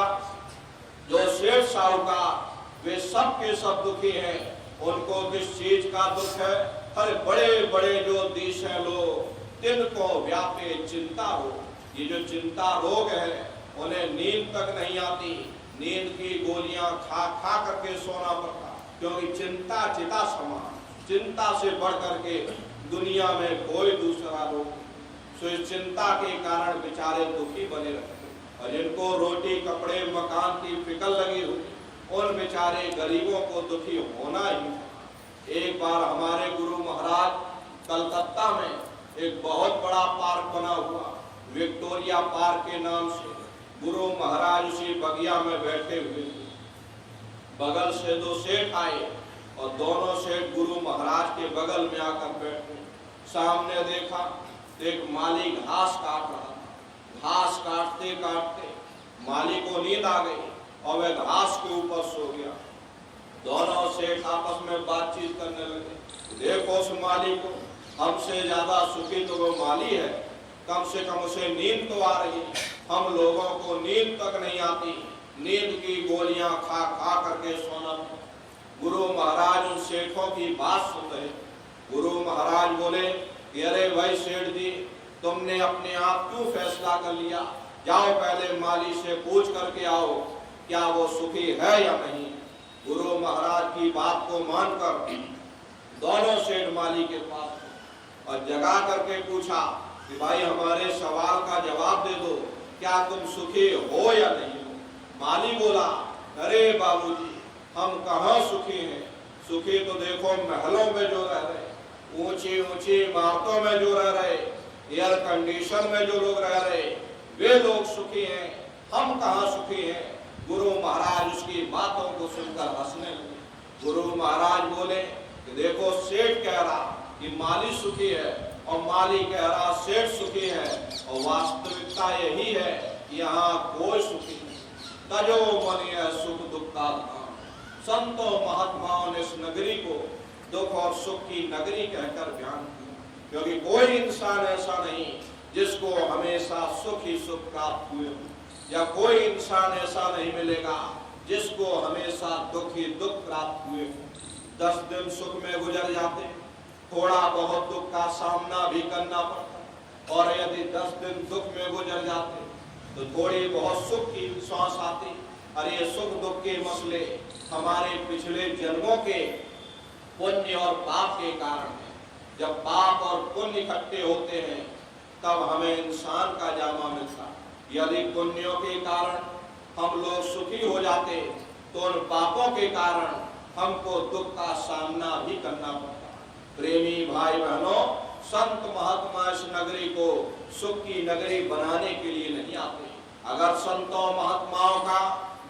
जो सेठ साहूकार, वे सब के सब दुखी हैं। उनको किस चीज का दुख है? हर बड़े बड़े जो देश हैं लोग, तिनको व्यापे चिंता रोग। ये जो चिंता रोग है, उन्हें नींद तक नहीं आती। नींद की गोलियां खा खा करके सोना पड़ता, क्योंकि चिंता चिता समान। चिंता से बढ़ करके दुनिया में कोई दूसरा रोग। सो इस चिंता के कारण बेचारे दुखी बने रहते। और जिनको रोटी कपड़े मकान की फिक्र लगी हुई, उन बेचारे गरीबों को दुखी होना ही। एक बार हमारे गुरु महाराज कलकत्ता में एक बहुत बड़ा पार्क बना हुआ, विक्टोरिया पार्क के नाम से। गुरु महाराज उसी बगिया में बैठे हुए थे। बगल से दो सेठ आए और दोनों सेठ गुरु महाराज के बगल में आकर बैठे। सामने देखा, एक माली घास काट रहा था। घास काटते काटते माली को नींद आ गई और वह घास के ऊपर सो गया। दोनों सेठ आपस में बातचीत करने लगे। देखो उस माली को, हमसे ज्यादा सुखी तो वो माली है, कम से कम उसे नींद तो आ रही है। हम लोगों को नींद तक नहीं आती। नींद की गोलियां खा खा करके सोना। गुरु महाराज उन सेठों की बात सुन रहे। गुरु महाराज बोले कि अरे भाई सेठ जी, तुमने अपने आप क्यों फैसला कर लिया? जाओ पहले माली से पूछ करके आओ, क्या वो सुखी है या नहीं। गुरु महाराज की बात को मानकर दोनों सेठ माली के पास और जगा करके पूछा कि भाई हमारे सवाल का जवाब दे दो, क्या तुम सुखी हो या नहीं हो। माली बोला, अरे बाबूजी, हम कहाँ सुखी हैं। सुखी तो देखो महलों में जो रह रहे, ऊंची ऊंची इमारतों में जो रह रहे, एयर कंडीशन में जो लोग रह रहे, वे लोग सुखी हैं। हम कहाँ सुखी हैं। गुरु महाराज उसकी बातों को सुनकर हंसने लगे। गुरु महाराज बोले कि देखो सेठ कह रहा कि माली सुखी है और माली कह रहा सेठ सुखी है, और वास्तविकता यही है कि यहाँ कोई सुखी नहीं। तजो मनि है सुख दुख का धाम। संतों महात्माओं ने इस नगरी को दुख और सुख की नगरी कहकर बयान किया, क्योंकि कोई इंसान ऐसा नहीं जिसको हमेशा सुख ही सुख प्राप्त हुए हो, या कोई इंसान ऐसा नहीं मिलेगा जिसको हमेशा दुख ही दुख प्राप्त हुए हो। 10 दिन सुख में गुजर जाते, थोड़ा बहुत दुख का सामना भी करना पड़ता, और यदि 10 दिन दुख में गुजर जाते तो थोड़ी बहुत सुख की सांस आती। और ये सुख दुख के मसले हमारे पिछले जन्मों के पुण्य और पाप के कारण है। जब पाप और पुण्य इकट्ठे होते हैं तब हमें इंसान का जामा मिलता। यदि पुण्यों के कारण हम लोग सुखी हो जाते तो उन पापों के कारण हमको दुख का सामना भी करना पड़ता। प्रेमी भाई बहनों, संत महात्मा इस नगरी को सुख की नगरी बनाने के लिए नहीं आते, अगर संतों महात्माओं का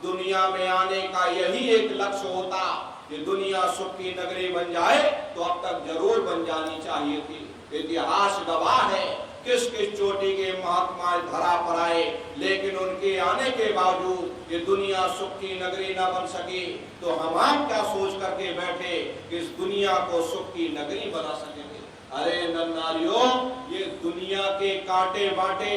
दुनिया में आने का यही एक लक्ष्य होता कि दुनिया सुख की नगरी बन जाए, तो अब तक जरूर बन जानी चाहिए थी। इतिहास गवाह है किस किस चोटी के महात्मा धरा पर आए, लेकिन उनके आने के बावजूद ये दुनिया सुख की नगरी न बन सकी। तो हम क्या सोच करके बैठे कि इस दुनिया को सुख की नगरी बना सकेंगे? अरे नन्नारियों, ये दुनिया के कांटे बांटे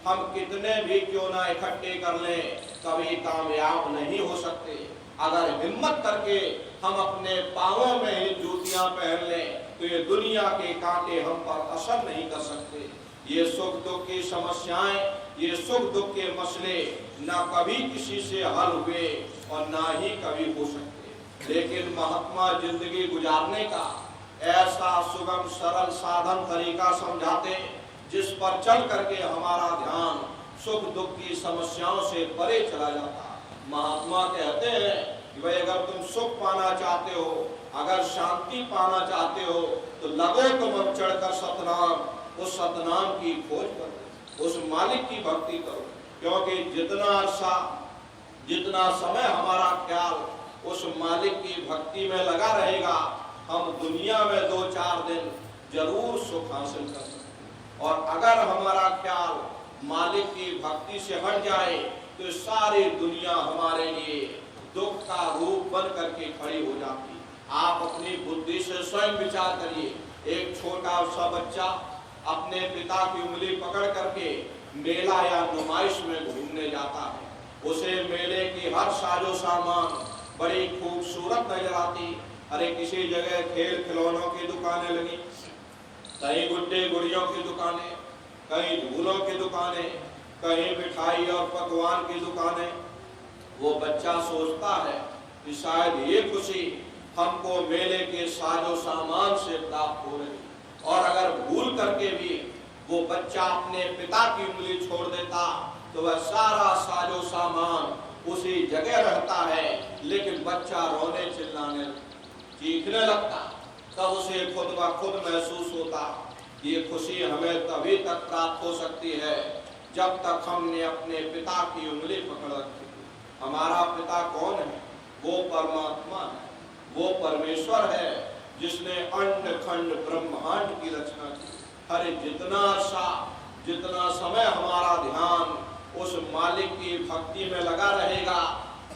हम कितने भी क्यों ना इकट्ठे कर लें, कभी कामयाब नहीं हो सकते। अगर हिम्मत करके हम अपने पांवों में ही जूतियां पहन लें, तो ये दुनिया के कांटे हम पर असर नहीं कर सकते। ये सुख दुख की समस्याएं, ये सुख दुख के मसले ना कभी किसी से हल हुए और ना ही कभी हो सकते। लेकिन महात्मा जिंदगी गुजारने का ऐसा सुगम सरल साधन तरीका समझाते जिस पर चल करके हमारा ध्यान सुख दुख की समस्याओं से परे चला जाता। महात्मा कहते हैं कि भाई अगर तुम सुख पाना चाहते हो, अगर शांति पाना चाहते हो, तो लगो तुम अब चढ़कर सतनाम, उस सतनाम की खोज करो, उस मालिक की भक्ति करो। क्योंकि जितना अरसा, जितना समय हमारा ख्याल उस मालिक की भक्ति में लगा रहेगा, हम दुनिया में 2-4 दिन जरूर सुख हासिल कर सकते। और अगर हमारा ख्याल मालिक की भक्ति से हट जाए, तो सारी दुनिया हमारे लिए दुख का रूप बन करके खड़ी हो जाती। आप अपनी बुद्धि से स्वयं विचार करिए। एक छोटा सा बच्चा अपने पिता की उंगली पकड़ करके मेला या नुमाइश में घूमने जाता है। उसे मेले की हर साजो सामान बड़ी खूबसूरत नजर आती। अरे किसी जगह खेल खिलौनों की दुकानें लगी, कहीं गुड्डे गुड़ियों की दुकानें, कहीं झूलों की दुकानें, कहीं मिठाई और पकवान की दुकानें। वो बच्चा सोचता है कि शायद ये खुशी हमको मेले के साजो सामान से प्राप्त हो रही। और अगर भूल करके भी वो बच्चा अपने पिता की उंगली छोड़ देता, तो वह सारा साजो सामान उसी जगह रहता है, लेकिन बच्चा रोने चिल्लाने चीखने लगता। तब उसे खुद ब खुद महसूस होता ये खुशी हमें तभी तक प्राप्त हो सकती है जब तक हमने अपने पिता की उंगली पकड़ रखी। हमारा पिता कौन है? वो परमात्मा है, वो परमेश्वर है जिसने अंड खंड ब्रह्मांड की रचना की। अरे जितना समय हमारा ध्यान उस मालिक की भक्ति में लगा रहेगा,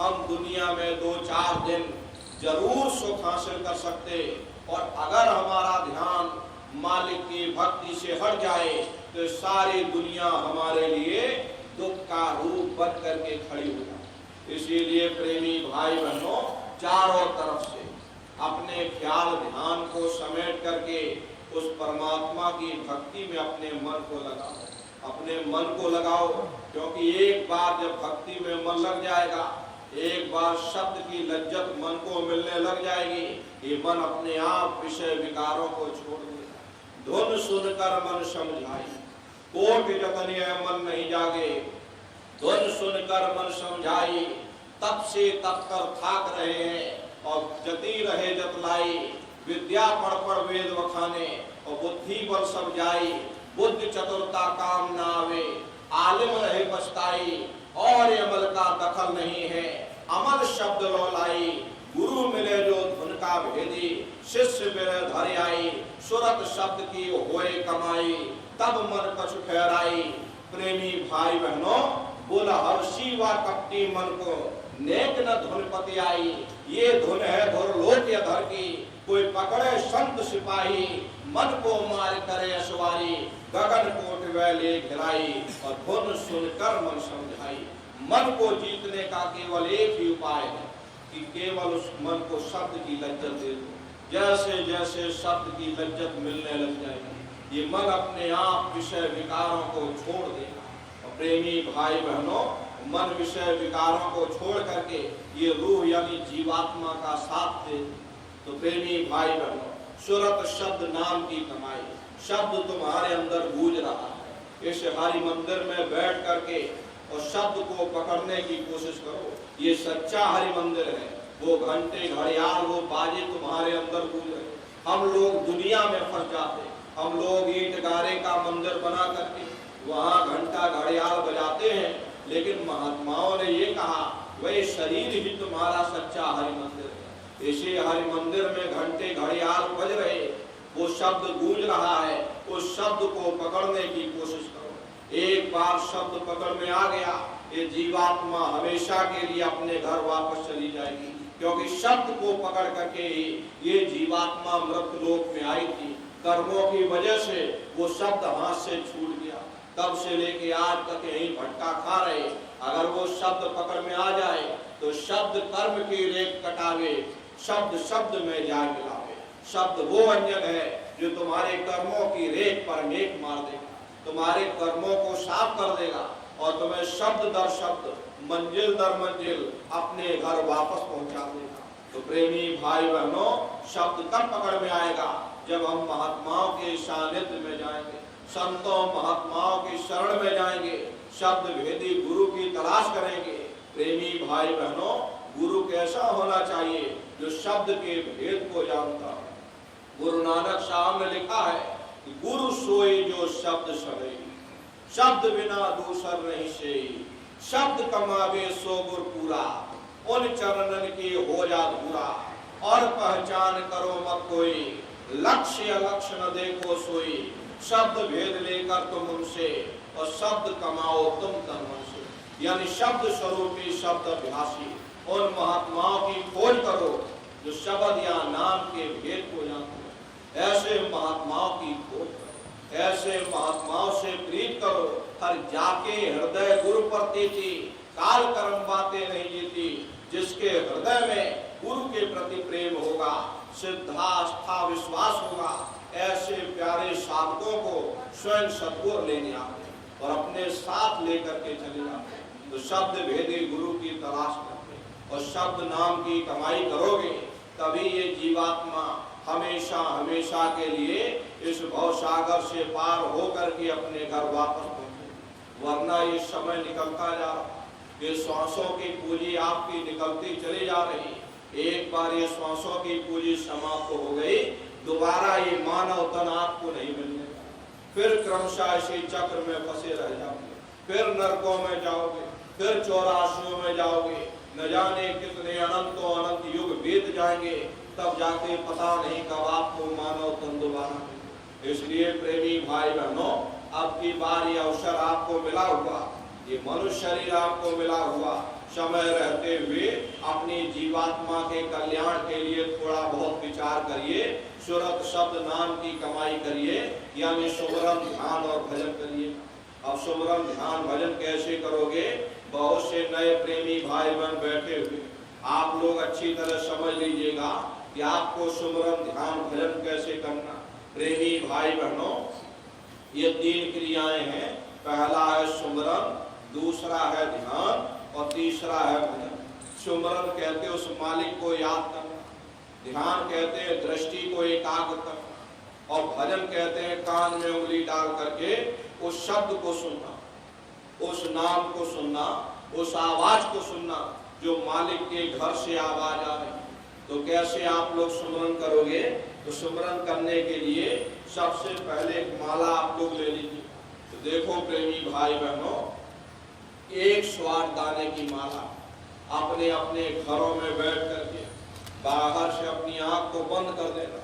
हम दुनिया में 2-4 दिन जरूर सुख हासिल कर सकते। और अगर हमारा ध्यान मालिक की भक्ति से हट जाए, तो सारी दुनिया हमारे लिए दुख का रूप बन करके खड़ी हो जाए। इसीलिए प्रेमी भाई बहनों, चारों तरफ से अपने ख्याल ध्यान को समेट करके उस परमात्मा की भक्ति में अपने मन को लगाओ, अपने मन को लगाओ। क्योंकि एक बार जब भक्ति में मन लग जाएगा, एक बार शब्द की लज्जत मन को मिलने लग जाएगी, ये मन अपने आप विषय विकारों को छोड़ देगा। धुन सुनकर मन समझाई, कोटि जतन मन नहीं जागे। धुन सुनकर मन समझाई, तब से तब कर थाक रहे हैं और जती रहे जतलाई। विद्या पढ़ पढ़ वेद वखाने और बुद्धि बल सब जाई। बुद्धि चतुरता काम ना आवे, आलिम रहे पछताई। और अमल का दखल नहीं है, अमल शब्द लौलाई। गुरु मिले जो धुन का भेदी, शिष्य मेरे धर आई। सुरत शब्द की होए कमाई, तब मन कछु ठहराई। प्रेमी भाई बहनों, बोला हर्षी व कपटी मन को नेक न धुन पति आई। ये धुन है धुर लोक या धर की, कोई पकड़े संत सिपाही। मन को मार करे अशवारी, गगन कोट वैले घिराई। और धुन सुनकर मन समझाई। मन को जीतने का केवल एक ही उपाय है कि केवल उस मन को शब्द की लज्जत दे दो। जैसे जैसे शब्द की लज्जत मिलने लग जाएगी, ये मन अपने आप विषय विकारों को छोड़ देगा। और प्रेमी भाई बहनों, मन विषय विकारों को छोड़ करके ये रूह यानी जीवात्मा का साथ दे। तो प्रेमी भाई बहनों, सुरत शब्द नाम की कमाई। शब्द तुम्हारे अंदर गूंज रहा है। इस हरि मंदिर में बैठ करके और शब्द को पकड़ने की कोशिश करो। ये सच्चा हरि मंदिर है। वो घंटे घड़ियाल वो बाजे तुम्हारे अंदर गूंज रहे। हम लोग दुनिया में फंस जाते। हम लोग ईंट गारे का मंदिर बना करके वहाँ घंटा घड़ियाल बजाते हैं, लेकिन महात्माओं ने ये कहा वही शरीर ही तुम्हारा सच्चा हरि मंदिर है। इसी हरि मंदिर में घंटे घड़ियाल बज रहे, वो शब्द गूंज रहा है, उस शब्द को पकड़ने की कोशिश करो। एक बार शब्द पकड़ में आ गया, ये जीवात्मा हमेशा के लिए अपने घर वापस चली जाएगी, क्योंकि शब्द को पकड़ करके ही ये जीवात्मा मृत लोक में आई थी। कर्मों की वजह से वो शब्द हाथ से छूट गया, तब से लेके आज तक यही भटका खा रहे। अगर वो शब्द पकड़ में आ जाए तो शब्द कर्म की रेख कटावे, शब्द शब्द में जाए मिलावे। शब्द वो व्यंजन है जो तुम्हारे कर्मों की रेख पर मेघ मार देगा, तुम्हारे कर्मों को साफ कर देगा और तुम्हें शब्द दर शब्द, मंजिल दर मंजिल अपने घर वापस पहुंचा देगा। तो प्रेमी भाई बहनों, शब्द तब पकड़ में आएगा जब हम महात्माओं के सानिध्य में जाएंगे, संतों महात्माओं की शरण में जाएंगे, शब्द भेदी गुरु की तलाश करेंगे। प्रेमी भाई बहनों, गुरु कैसा होना चाहिए? जो शब्द के भेद को जानता है। गुरु नानक साहब ने लिखा है कि गुरु सोई जो शब्द सही, शब्द बिना दूसर नहीं से, शब्द कमावे सो गुर पूरा, उन चरणन की हो जा धूरा, और पहचान करो मत कोई, लक्ष्य अलक्ष्य न देखो सोई, शब्द भेद लेकर तुम उनसे, और शब्द कमाओ तुम तन मन से। यानी शब्द स्वरूपी शब्द अभ्यासी उन महात्माओं की खोज करो जो शब्द या नाम के भेद को जानते हैं। ऐसे महात्माओं की खोज करो, ऐसे महात्माओं से प्रीत करो। हर जाके हृदय गुरु पर तेजी, काल कर्म बातें नहीं जीती। जिसके हृदय में गुरु के प्रति प्रेम होगा, श्रद्धा आस्था विश्वास होगा, ऐसे प्यारे साधकों को स्वयं सतगुरु लेने आते और अपने साथ लेकर के चले जाते। तो शब्द भेदी गुरु की तलाश करते और शब्द नाम की कमाई करोगे, तभी ये जीवात्मा हमेशा हमेशा के लिए इस भवसागर से पार होकर के अपने घर वापस पहुंचे। वरना ये समय निकलता जा रहा, ये श्वासों की पूंजी आपकी निकलती चली जा रही। एक बार ये श्वासों की पूंजी समाप्त हो गई, दोबारा ये मानव तन आपको नहीं मिलने का। फिर क्रमशः इसी चक्र में फंसे रह जाओगे, फिर नरकों में जाओगे, फिर 84 में जाओगे, न जाने कितने अनंतों अनंत युग बीत जाएंगे, तब जाके पता नहीं कब आपको मानव तन दोबारा मिले। इसलिए प्रेमी भाई बहनों, अब की बार ये अवसर आपको मिला हुआ, ये मनुष्य शरीर आपको मिला हुआ, समय रहते हुए अपनी जीवात्मा के कल्याण के लिए थोड़ा बहुत विचार करिए, सुरत शब्द नाम की कमाई करिए, यानी सुमरन ध्यान और भजन करिए। अब सुमरन ध्यान भजन कैसे करोगे? बहुत से नए प्रेमी भाई बहन बैठे हुए, आप लोग अच्छी तरह समझ लीजिएगा कि आपको सुमरन ध्यान भजन कैसे करना। प्रेमी भाई बहनों, ये 3 क्रियाएं हैं। पहला है सुमरन, दूसरा है ध्यान और तीसरा है भजन। सुमरन कहते हैं उस मालिक को याद करना, ध्यान कहते हैं दृष्टि को एकाग्र करना, और भजन कहते हैं कान में उंगली डाल करके उस शब्द को सुनना, उस नाम को सुनना, उस आवाज को सुनना जो मालिक के घर से आवाज आ रही। तो कैसे आप लोग सुमरन करोगे? तो सुमरन करने के लिए सबसे पहले एक माला आप लोग ले लीजिए। तो देखो प्रेमी भाई बहनों, 1 स्वार दाने की माला अपने अपने घरों में बैठ करके बाहर से अपनी आंख को बंद कर देना,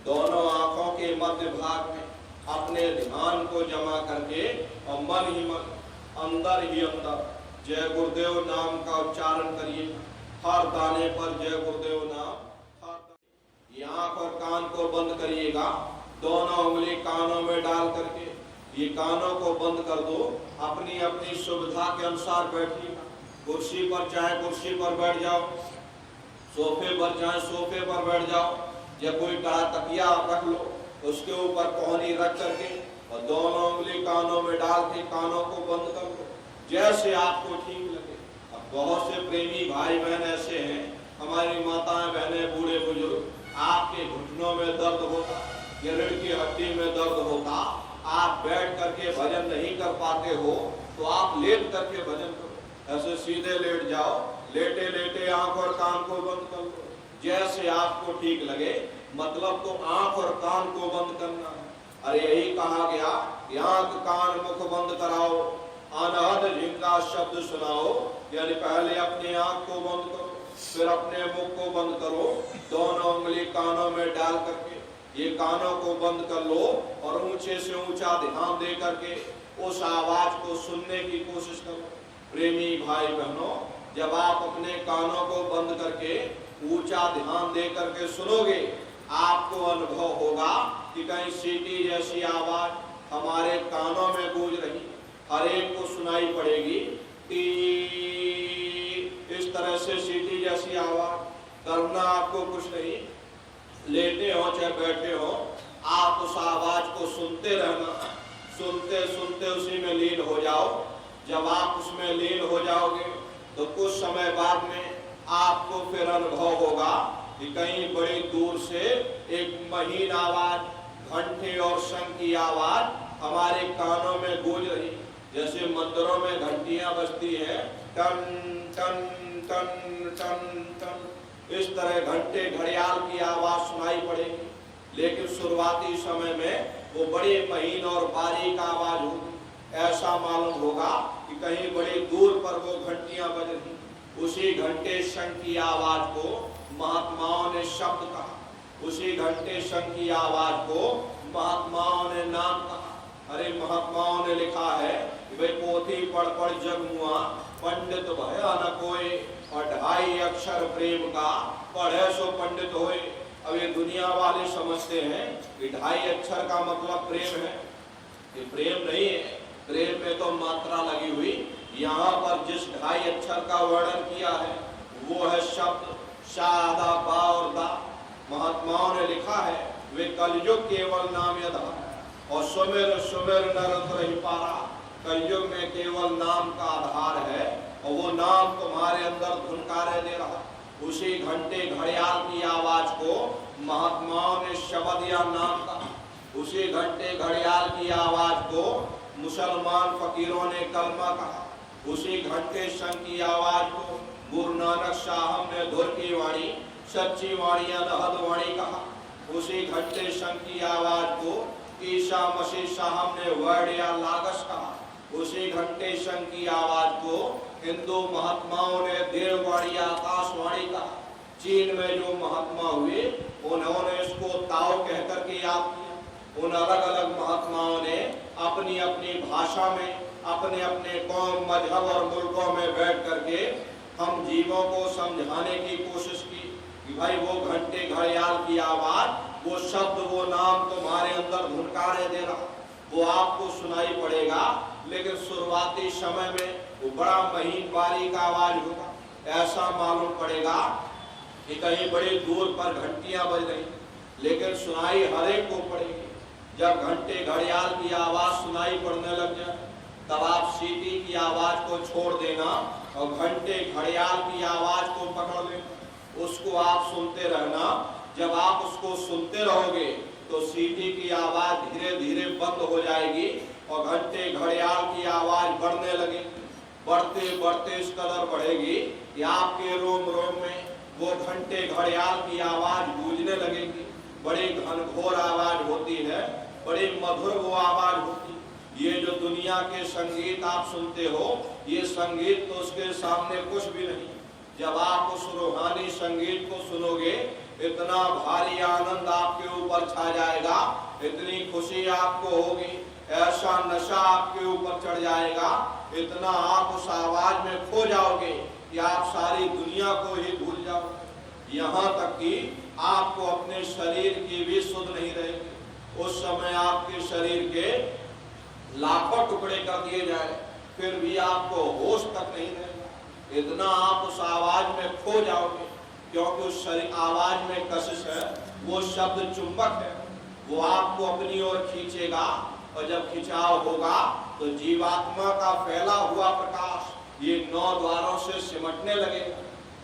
दोनों आंखों के मध्य भाग में अपने ध्यान को जमा करके और मन ही मन, अंदर ही अंदर जय गुरुदेव नाम का उच्चारण करिए। हर दाने पर जय गुरुदेव नाम। ये आंख और कान को बंद करिएगा, दोनों उंगली कानों में डाल करके ये कानों को बंद कर दो। अपनी अपनी सुविधा के अनुसार बैठिएगा। कुर्सी पर चाहे कुर्सी पर बैठ जाओ, सोफे पर चाहे सोफे पर बैठ जाओ, या कोई बड़ा तकिया रख लो, उसके ऊपर कोहनी रख करके और दोनों उंगली कानों में डाल के कानों को बंद कर दो, जैसे आपको ठीक लगे। अब बहुत से प्रेमी भाई बहन ऐसे हैं, हमारी माताएं बहनें बूढ़े बुजुर्ग, आपके घुटनों में दर्द होता, रीढ़ की हड्डी में दर्द होता, आप बैठ करके भजन नहीं कर पाते हो, तो आप लेट करके भजन करो। ऐसे सीधे लेट जाओ, लेटे लेटे आंख और कान को बंद कर लो, जैसे आपको ठीक लगे। मतलब तो आंख और कान को बंद करना है। अरे यही कहा गया कि आंख कान मुख बंद कराओ, अनहद झिंगा शब्द सुनाओ, यानी पहले अपनी आंख को बंद करो, फिर अपने मुख को बंद करो, दोनों उंगली कानों में डाल करके ये कानों को बंद कर लो और ऊंचे से ऊंचा ध्यान दे करके उस आवाज को सुनने की कोशिश करो। प्रेमी भाई बहनों, जब आप अपने कानों को बंद करके ऊंचा ध्यान दे करके सुनोगे, आपको अनुभव होगा कि कहीं सीटी जैसी आवाज हमारे कानों में गूंज रही, हर एक को सुनाई पड़ेगी। इस तरह से सीटी जैसी आवाज करना आपको कुछ नहीं, लेटे हो चाहे बैठे हो, आप उस आवाज को सुनते रहना, सुनते सुनते उसी में लीन हो जाओ। जब आप उसमें लीन हो जाओगे तो कुछ समय बाद में आपको फिर अनुभव होगा कि कहीं बड़ी दूर से एक महीन आवाज, घंटे और शंख की आवाज हमारे कानों में गूंज रही, जैसे मंदिरों में घंटियां बजती है, टन टन टन टन टन, इस तरह घंटे घड़ियाल की आवाज सुनाई पड़ेगी। लेकिन शुरुआती समय में वो बड़े महीन और बारीक आवाज होगी, ऐसा मालूम होगा कि कहीं बड़ी दूर पर वो घंटियां बज रही। उसी घंटे शंख की आवाज को महात्माओं ने शब्द कहा, उसी घंटे शंख की आवाज को महात्माओं ने नाम कहा। अरे महात्माओं ने लिखा है कि भाई पोथी पढ़ पढ़ जग मुआ, पंडित भया न कोई, और 2.5 अक्षर प्रेम का पढ़े सो पंडित होए। अब ये दुनिया वाले समझते हैं कि 2.5 अक्षर का मतलब प्रेम है, ये प्रेम नहीं है, प्रेम में तो मात्रा लगी हुई। यहाँ पर जिस 2.5 अक्षर का वर्णन किया है वो है शब्द शादा बा और दा। महात्माओं ने लिखा है वे कलयुग केवल नाम यदा, और सुमेर सुमेर नर रही पारा। कलयुग में केवल नाम का आधार है और वो नाम तुम्हारे अंदर धुनकारे दे रहा। उसी घंटे घड़ियाल की आवाज को महात्माओं ने शब्द या नाम कहा, उसी घंटे घड़ियाल की आवाज को मुसलमान फकीरों ने कलमा कहा, उसी घंटे शंख की आवाज को गुरु नानक साहब ने धुर की वाणी, सच्ची वाणी अनहद वाणी कहा। उसी घंटे शंख की आवाज को ईसा मसीह साहब ने वर्ड या लागस कहा। उसी घंटे शंख की आवाज को हिंदू महात्माओं ने देववाणी आकाशवाणी कहा। चीन में जो महात्मा हुए उन्होंने इसको ताओ कहकर के याद किया। उन अलग अलग महात्माओं ने अपनी अपनी भाषा में अपने अपने कौम, मजहब और मुल्कों में बैठ करके हम जीवों को समझाने की कोशिश की कि भाई वो घंटे घड़ियाल की आवाज, वो शब्द, वो नाम तुम्हारे अंदर धुनकारे दे रहा, वो आपको सुनाई पड़ेगा। लेकिन शुरुआती समय में वो बड़ा महीन बारीक आवाज होगा, ऐसा मालूम पड़ेगा कि कहीं बड़ी दूर पर घंटियां बज रही, लेकिन सुनाई हर एक को पड़ेगी। जब घंटे घड़ियाल की आवाज सुनाई पड़ने लग जाए तब आप सीटी की आवाज को छोड़ देना और घंटे घड़ियाल की आवाज को पकड़ लेना, उसको आप सुनते रहना। जब आप उसको सुनते रहोगे तो सीटी की आवाज धीरे धीरे बंद हो जाएगी और घंटे घड़ियाल की आवाज बढ़ने लगेगी। बढ़ते बढ़ते इस कदर बढ़ेगी कि आपके रोम रोम में वो घंटे घड़ियाल की आवाज गूंजने लगेगी। बड़ी घनघोर आवाज होती है, बड़ी मधुर वो आवाज होती है। ये जो दुनिया के संगीत आप सुनते हो, ये संगीत तो उसके सामने कुछ भी नहीं। जब आप उस रूहानी संगीत को सुनोगे, इतना भारी आनंद आपके ऊपर छा जाएगा, इतनी खुशी आपको होगी, ऐसा नशा आपके ऊपर चढ़ जाएगा, इतना आप उस आवाज में खो जाओगे कि आप सारी दुनिया को ही भूल जाओगे। यहाँ तक कि आपको अपने शरीर की भी सुध नहीं रहेगी। उस समय आपके शरीर के लाखों टुकड़े कर दिए जाए फिर भी आपको होश तक नहीं रहेगा। इतना आप उस आवाज में खो जाओगे, क्योंकि उस आवाज में कशिश है, वो शब्द चुंबक है, वो आपको अपनी ओर खींचेगा। और जब खिंचाव होगा तो जीवात्मा का फैला हुआ प्रकाश ये 9 द्वारों से सिमटने लगेगा।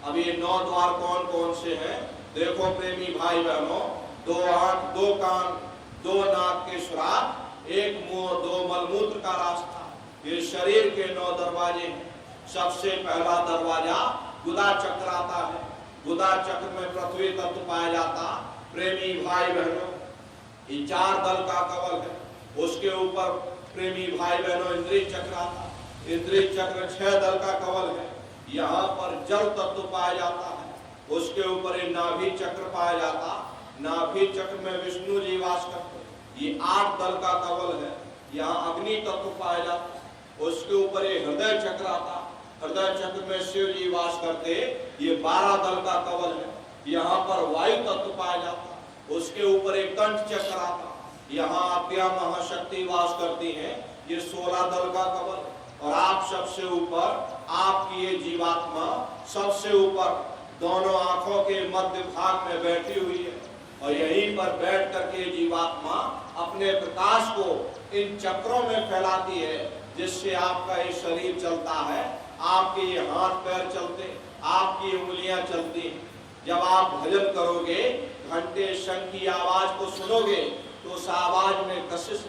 अब ये 9 द्वार कौन कौन से हैं? देखो प्रेमी भाई बहनों, 2 आंख, 2 कान, 2 नाक के सुराख, 1 मुंह, 2 मलमूत्र का रास्ता, ये शरीर के 9 दरवाजे हैं। सबसे पहला दरवाजा गुदा चक्र आता है। गुदा चक्र में पृथ्वी तत्व पाया जाता। प्रेमी भाई बहनों, ये 4 दल का कवल है। उसके ऊपर प्रेमी भाई बहनों इंद्रिय चक्र आता। इंद्रिय चक्र 6 दल का कवल है। यहाँ पर जल तत्व पाया जाता है, उसके ऊपर एक नाभि चक्र पाया जाता, नाभि चक्र में विष्णु जी वास करते। ये 8 दल का कवल है। यहाँ अग्नि तत्व पाया जाता, उसके ऊपर एक हृदय चक्र आता, हृदय चक्र में शिव जी वास करते। ये 12 दल का कवल है। यहाँ पर वायु तत्व पाया जाता, उसके ऊपर एक कंठ चक्र आता। यहाँ आद्या महाशक्ति वास करती हैं। ये 16 दल का कवल। और आप सबसे ऊपर, आपकी ये जीवात्मा सबसे ऊपर दोनों आंखों के मध्य भाग में बैठी हुई है। और यहीं पर बैठ करके जीवात्मा अपने प्रकाश को इन चक्रों में फैलाती है, जिससे आपका ये शरीर चलता है, आपके ये हाथ पैर चलते, आपकी उंगलियां चलती हैं। जब आप भजन करोगे, घंटे शंख की आवाज को सुनोगे, तो उस आवाज में कशिश,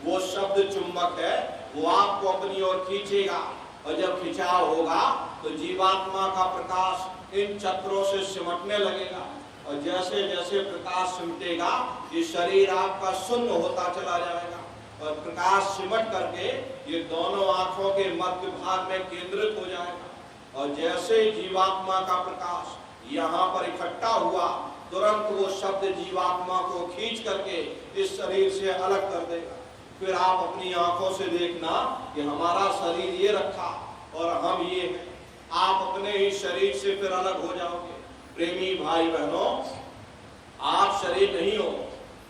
वो शब्द चुंबक है, वो आपको अपनी ओर खींचेगा। और जब खिंचाव होगा तो जीवात्मा का प्रकाश इन चक्रों से सिमटने लगेगा। और जैसे जैसे प्रकाश सिमटेगा, ये शरीर आपका शून्य होता चला जाएगा। और प्रकाश सिमट करके ये दोनों आंखों के मध्य भाग में केंद्रित हो जाएगा। और जैसे जीवात्मा का प्रकाश यहाँ पर इकट्ठा हुआ, तुरंत वो शब्द जीवात्मा को खींच करके इस शरीर से अलग कर देगा। फिर आप अपनी आंखों से देखना कि हमारा शरीर ये रखा और हम ये हैं। आप अपने ही शरीर से फिर अलग हो जाओगे। प्रेमी भाई बहनों, आप शरीर नहीं हो,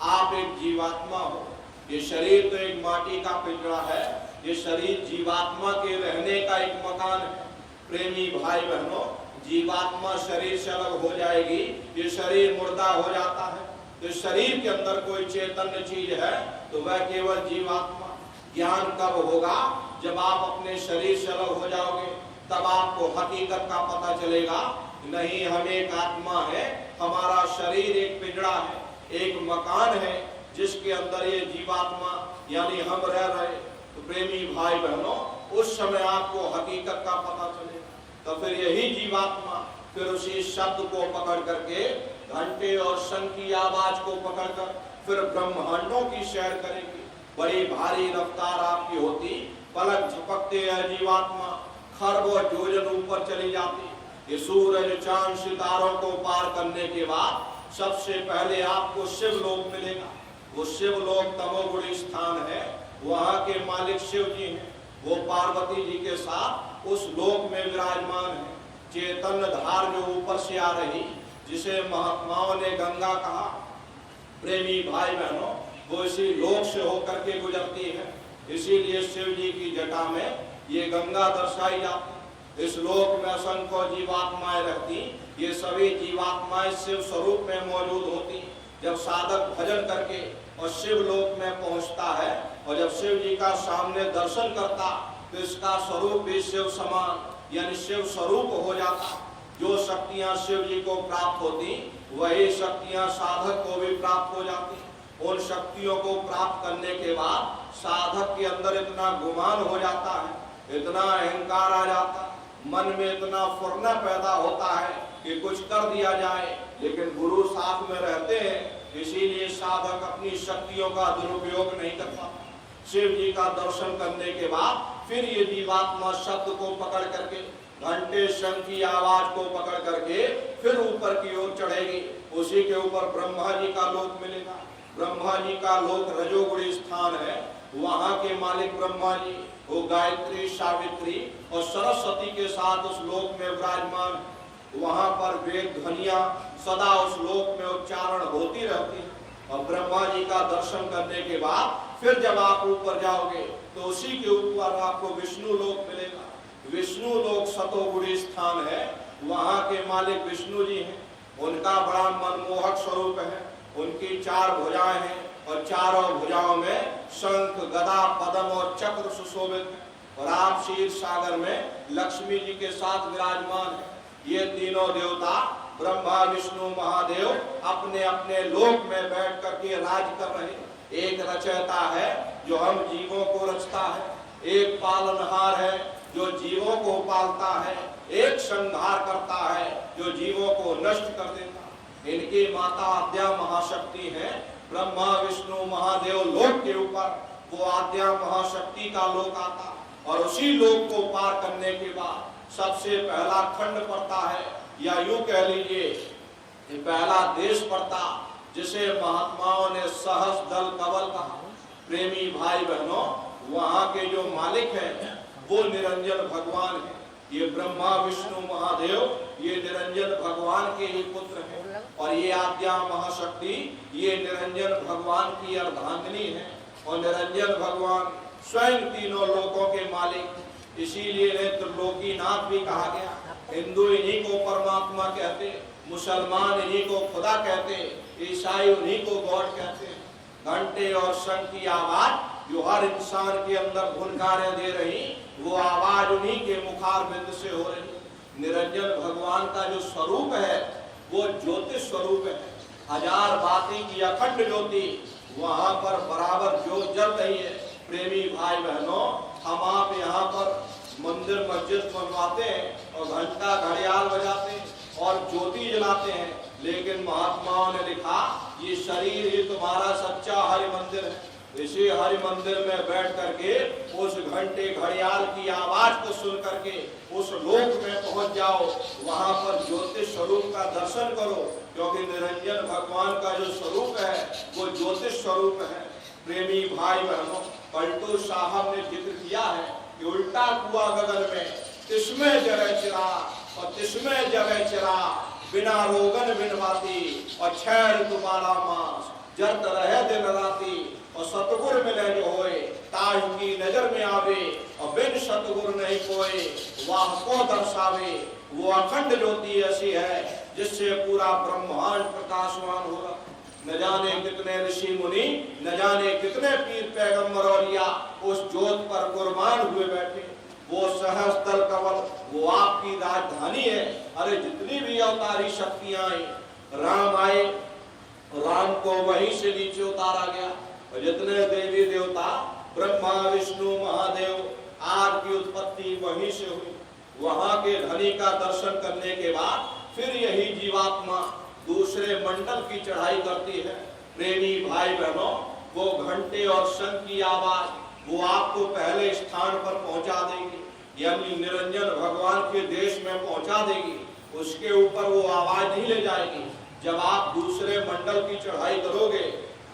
आप एक जीवात्मा हो। ये शरीर तो एक माटी का पिंजरा है, ये शरीर जीवात्मा के रहने का एक मकान है। प्रेमी भाई बहनों, जीवात्मा शरीर से अलग हो जाएगी, ये शरीर मुर्दा हो जाता है। तो शरीर के अंदर कोई चैतन्य चीज है तो वह केवल जीवात्मा। ज्ञान कब होगा? जब आप अपने शरीर से अलग हो जाओगे, तब आपको हकीकत का पता चलेगा। नहीं, हम एक आत्मा है, हमारा शरीर एक पिंजरा है, एक मकान है, जिसके अंदर ये जीवात्मा यानी हम रह रहे। तो प्रेमी भाई बहनों, उस समय आपको हकीकत का पता चलेगा। तो फिर यही जीवात्मा फिर उसी शब्द को पकड़ करके, घंटे और शंख की आवाज को पकड़कर फिर ब्रह्मांडों की सैर करेगी। बड़ी भारी रफ्तार आपकी होती, पलक झपकते है जीवात्मा खरबों योजन ऊपर चली जाती। ये सूरज चांद सितारों को पार करने के बाद सबसे पहले आपको शिवलोक मिलेगा। वो शिवलोक तमोगुणी स्थान है, वहाँ के मालिक शिव जी हैं। वो पार्वती जी के साथ उस लोक में विराजमान है। चैतन्य धार जो ऊपर से आ रही, जिसे महात्माओं ने गंगा कहा, प्रेमी भाई बहनों, वो इसी लोक से होकर के गुजरती है। इसीलिए शिव जी की जटा में ये गंगा दर्शाई जाती। इस लोक में असंख्य जीवात्माएं रहती, ये सभी जीवात्माएं शिव स्वरूप में मौजूद होती। जब साधक भजन करके और शिव लोक में पहुंचता है, और जब शिव जी का सामने दर्शन करता, तो इसका स्वरूप भी शिव समान यानी शिव स्वरूप हो जाता। जो शक्तियां शिव जी को प्राप्त होती, वही शक्तियां साधक को भी प्राप्त हो जाती। उन शक्तियों को प्राप्त करने के बाद साधक के अंदर इतना गुमान हो जाता है, इतना अहंकार आ जाता, मन में इतना फुरना पैदा होता है कि कुछ कर दिया जाए, लेकिन गुरु साथ में रहते हैं, इसीलिए साधक अपनी शक्तियों का दुरुपयोग नहीं कर पाता। शिव जी का दर्शन करने के बाद फिर ये जीवात्मा शब्द को पकड़ करके, घंटे शंख की आवाज को पकड़ करके फिर ऊपर की ओर चढ़ेगी। उसी के ऊपर ब्रह्मा जी का लोक मिलेगा। ब्रह्मा जी का लोक रजोगुणी स्थान है, वहाँ के मालिक ब्रह्मा जी, वो गायत्री, सावित्री और सरस्वती के साथ उस लोक में विराजमान। वहाँ पर वेद ध्वनियां सदा उस लोक में उच्चारण होती रहती है। और ब्रह्मा जी का दर्शन करने के बाद फिर जब आप ऊपर जाओगे, तो उसी के ऊपर आपको विष्णु लोक मिलेगा। विष्णु लोक सतोगुणी स्थान है, वहाँ के मालिक विष्णु जी हैं। उनका बड़ा मनमोहक स्वरूप है। उनकी 4 भुजाएं हैं और चारों भुजाओं में शंख, गदा, पद्म और चक्र सुशोभित है। और आप क्षीर सागर में लक्ष्मी जी के साथ विराजमान है। ये तीनों देवता ब्रह्मा, विष्णु, महादेव अपने अपने लोक में बैठ करके राज कर रहे। एक रचयिता है जो हम जीवों को रचता है, एक पालनहार है जो जीवों को पालता है, एक संहार करता है जो जीवों को नष्ट कर देता है। इनकी माता आद्या महाशक्ति है। ब्रह्मा, विष्णु, महादेव लोक के ऊपर वो आद्या महाशक्ति का लोक आता। और उसी लोक को पार करने के बाद सबसे पहला खंड पड़ता है, या यूं कह लीजिए कि पहला देश पड़ता, जिसे महात्माओं ने सहस दल कवल कहा। प्रेमी भाई बहनों, वहां के जो मालिक हैं वो निरंजन भगवान है। ये ब्रह्मा विष्णु महादेव ये निरंजन भगवान के ही पुत्र हैं, और ये आद्या महाशक्ति ये निरंजन भगवान की अर्धांगिनी है। और निरंजन भगवान स्वयं तीनों लोकों के मालिक, इसीलिए इन्हें त्रिलोकीनाथ भी कहा गया। हिंदू इन्हीं को परमात्मा कहते, मुसलमान इन्हीं को खुदा कहते, ईसाई उन्हीं को गॉड कहते हैं। घंटे और शंख की आवाज जो हर इंसान के अंदर भुनकारें दे रही, वो आवाज उन्हीं के मुखार बिंद से हो रही। निरंजन भगवान का जो स्वरूप है वो ज्योतिष स्वरूप है। हजार बाती की अखंड ज्योति वहां पर बराबर जो जल रही है। प्रेमी भाई बहनों, हम आप यहाँ पर मंदिर मस्जिद बनवाते हैं और घंटा घड़ियाल बजाते हैं और ज्योति जलाते हैं, लेकिन महात्माओं ने लिखा ये शरीर ही तुम्हारा सच्चा हरि मंदिर है। इसी हरि मंदिर में बैठ करके उस घंटे घड़ियाल की आवाज को सुन करके उस लोक में पहुंच जाओ, वहां पर ज्योतिष स्वरूप का दर्शन करो, क्योंकि निरंजन भगवान का जो स्वरूप है वो ज्योतिष स्वरूप है। प्रेमी भाई बहनों, पलटू साहब ने जिक्र किया है कि उल्टा कुआ गगन में तिस्मे जगह चिरा और तिस्मे जगह चिरा, बिना रोगन बिन बाती और छैर तुम्हारा मास, जरत रहे दिन राती और सतगुर मिले जो होए, ताज की नजर में आवे और बिन सतगुर नहीं कोई, वाह को दर्शावे। वो अखंड ज्योति ऐसी है जिससे पूरा ब्रह्मांड प्रकाशवान होगा। न जाने कितने ऋषि मुनि, न जाने कितने पीर पैगंबर औलिया उस ज्योत पर कुर्बान हुए बैठे। वो सहस्त्र कवल वो आपकी राजधानी है। अरे जितनी भी अवतारी शक्तियां आई, राम आए, राम को वहीं से नीचे उतारा गया, और जितने देवी देवता ब्रह्मा विष्णु महादेव आदि की उत्पत्ति वहीं से हुई। वहां के धनी का दर्शन करने के बाद फिर यही जीवात्मा दूसरे मंडल की चढ़ाई करती है। प्रेमी भाई बहनों, वो घंटे और शंख की आवाज वो आपको पहले स्थान पर पहुंचा देगी, यानी निरंजन भगवान के देश में पहुंचा देगी। उसके ऊपर वो आवाज नहीं ले जाएगी। जब आप दूसरे मंडल की चढ़ाई करोगे,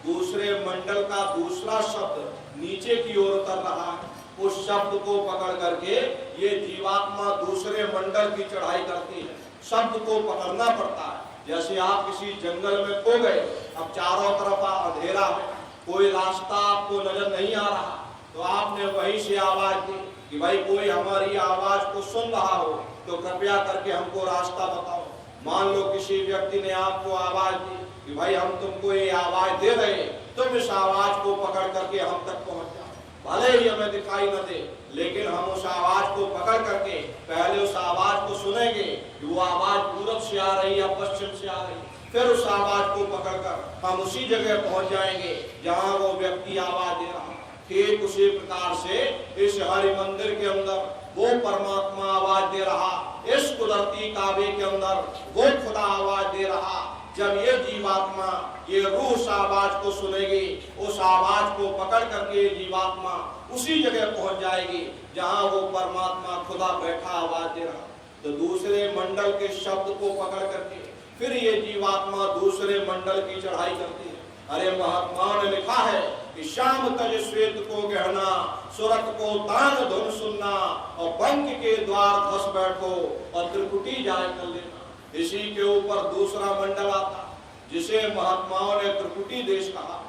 दूसरे मंडल का दूसरा शब्द नीचे की ओर उतर रहा है, उस शब्द को पकड़ करके ये जीवात्मा दूसरे मंडल की चढ़ाई करती है। शब्द को पकड़ना पड़ता है। जैसे आप किसी जंगल में खो गए, अब चारों तरफ अंधेरा है, कोई रास्ता आपको नजर नहीं आ रहा, तो आपने वहीं से आवाज दी कि भाई कोई हमारी आवाज को सुन रहा हो तो कृपया करके हमको रास्ता बताओ। मान लो किसी व्यक्ति ने आपको आवाज दी कि भाई हम तुमको ये आवाज दे रहे, तुम इस आवाज को पकड़ करके हम तक पहुंच जाओ। भले ही हमें दिखाई न दे, लेकिन हम उस आवाज को पकड़ करके पहले उस आवाज को सुनेंगे कि वो आवाज पूरब से आ रही या पश्चिम से आ रही। फिर उस आवाज को पकड़कर हम उसी जगह पहुंच जाएंगे जहां वो व्यक्ति आवाज दे रहा है। ठीक उसी प्रकार से इस हरि मंदिर के अंदर वो परमात्मा आवाज दे रहा, इस कुदरती काबे के अंदर वो खुदा आवाज दे रहा। जब ये जीवात्मा ये रूह उस आवाज को सुनेगी, उस आवाज को पकड़ करके जीवात्मा उसी जगह पहुंच जाएगी जहां वो परमात्मा खुदा बैठा आवाज दे रहा। तो दूसरे मंडल के शब्द को पकड़ करके फिर ये जीवात्मा दूसरे मंडल की चढ़ाई करती है। अरे महात्माओं ने लिखा है कि श्याम तज श्वेत को गहना, सुरत को तान धुन सुनना, और पंख के द्वार धस बैठो और त्रिकुटी जाय कर लेना। इसी के ऊपर दूसरा मंडल आता जिसे महात्माओं ने त्रिकुटी देश कहा।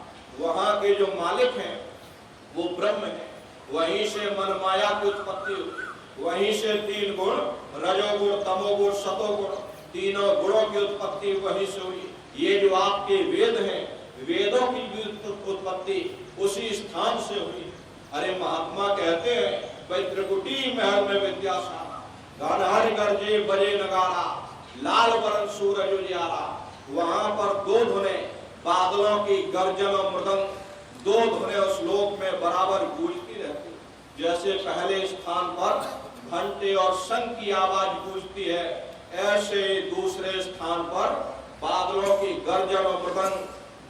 वहां के जो मालिक हैं वो ब्रह्म है। वहीं से मन माया की उत्पत्ति हुई, वहीं से तीन गुण रजोगुण तमोगुण सतोगुण तीनों गुणों की उत्पत्ति वहीं से हुई। ये जो आपके वेद हैं, वेदों की भी उत्पत्ति उसी स्थान से हुई। अरे महात्मा कहते हैं भाई त्रिकुटी महल में विद्यासारा, गानहर गर्जे बजे नगारा, लाल बरन सूरज उजियारा। वहां पर दो धुने बादलों की गर्जन और मृदंग, दो धुने उस लोक में बराबर गूंजती रहती। जैसे पहले स्थान पर घंटे और शंख की आवाज गूंजती है, ऐसे दूसरे स्थान पर बादलों की गर्जन और मृदंग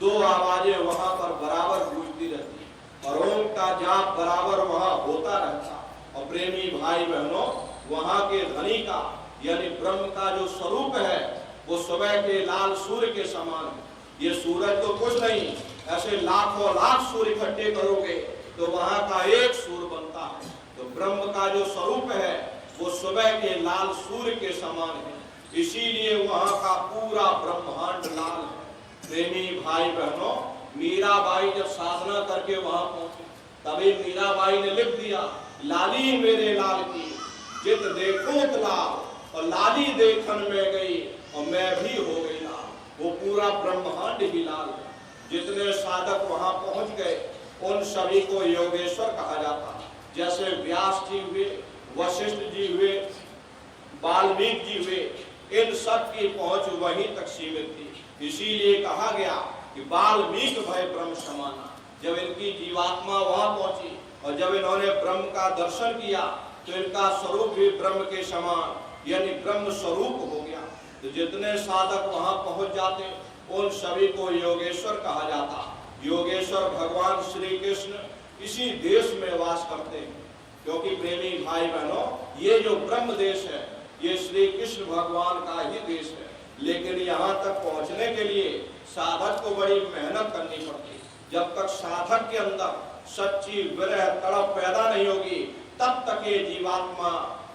दो आवाजें वहां पर बराबर गूंजती रहती और ओम का जाप बराबर वहां होता रहता। और और प्रेमी भाई बहनों, वहां के धनी का यानी ब्रह्म का जो स्वरूप है वो सुबह के लाल सूर्य के समान है। ये सूरज तो कुछ नहीं, ऐसे लाखों लाख सूर्य इकट्ठे करोगे तो वहां का एक सूर्य बनता है। तो ब्रह्म का जो स्वरूप है वो सुबह के लाल सूर्य के समान है, इसीलिए वहां का पूरा ब्रह्मांड लाल है। प्रेमी भाई बहनों, मीराबाई जब साधना करके वहां पहुंची तभी मीराबाई ने लिख दिया, लाली मेरे लाल की जित देखो लाल, और लाली देखन में गई और मैं भी हो गई लाल। वो पूरा ब्रह्मांड ही लाल है। जितने साधक वहां पहुंच गए उन सभी को योगेश्वर कहा जाता है। जैसे व्यास जी हुए, वशिष्ठ जी हुए, वाल्मीकि जी हुए, इन सब की पहुंच वहीं तक सीमित थी। इसीलिए कहा गया कि वाल्मीकि भय ब्रह्म समाना। जब इनकी जीवात्मा वहां पहुंची और जब इन्होंने ब्रह्म का दर्शन किया तो इनका स्वरूप भी ब्रह्म के समान यानी ब्रह्म स्वरूप हो गया। तो जितने साधक वहां पहुंच जाते उन सभी को योगेश्वर कहा जाता। योगेश्वर भगवान श्री कृष्ण इसी देश में वास करते हैं, क्योंकि प्रेमी भाई बहनों, ये जो ब्रह्म देश है ये श्री कृष्ण भगवान का ही देश है। लेकिन यहाँ तक पहुँचने के लिए साधक को बड़ी मेहनत करनी पड़ती। जब तक साधक के अंदर सच्ची विरह तड़प पैदा नहीं होगी तब तक ये जीवात्मा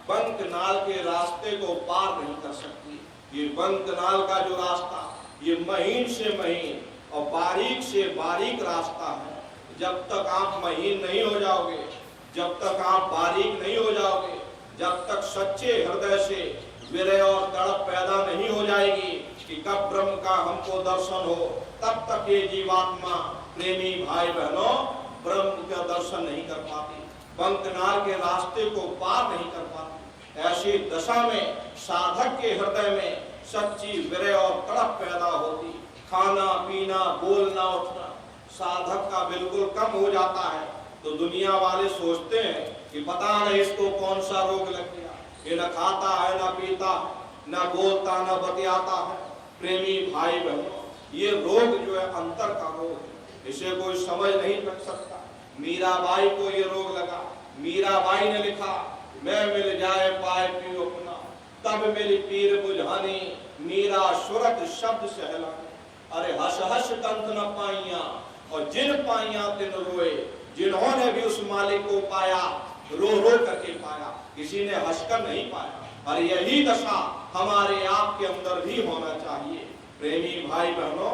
बंक नाल के रास्ते को पार नहीं कर सकती। ये बंक नाल का जो रास्ता ये महीन से महीन और बारीक से बारीक रास्ता है। जब तक आप महीन नहीं हो जाओगे, जब तक आप बारीक नहीं हो जाओगे, जब तक सच्चे हृदय से विरह और तड़प पैदा नहीं हो जाएगी कि कब ब्रह्म का हमको दर्शन हो, तब तक ये जीवात्मा प्रेमी भाई बहनों ब्रह्म का दर्शन नहीं कर पाती, बंकनाल के रास्ते को पार नहीं कर पाती। ऐसी दशा में साधक के हृदय में सच्ची विरह और तड़प पैदा होती। खाना पीना बोलना उठना साधक का बिल्कुल कम हो जाता है तो दुनिया वाले सोचते हैं कि पता नहीं इसको कौन सा रोग लग गया, ये न खाता है न पीता न बोलता न बतियाता है। प्रेमी भाई बहनों, ये रोग जो है अंतर का रोग है, इसे कोई समझ नहीं रख सकता। मीराबाई को ये रोग लगा। मीराबाई ने लिखा, मैं मिल जाए पाए पियो अपना, तब मेरी पीर बुझानी, मीरा सुरत शब्द सहलानी। अरे हस हस कंत न पाइया और जिन पाइया तिन रोए, जिन्होंने भी उस मालिक को पाया रो रो करके पाया, किसी ने हंसकर नहीं पाया। और यही दशा हमारे आपके अंदर भी होना चाहिए। प्रेमी भाई बहनों,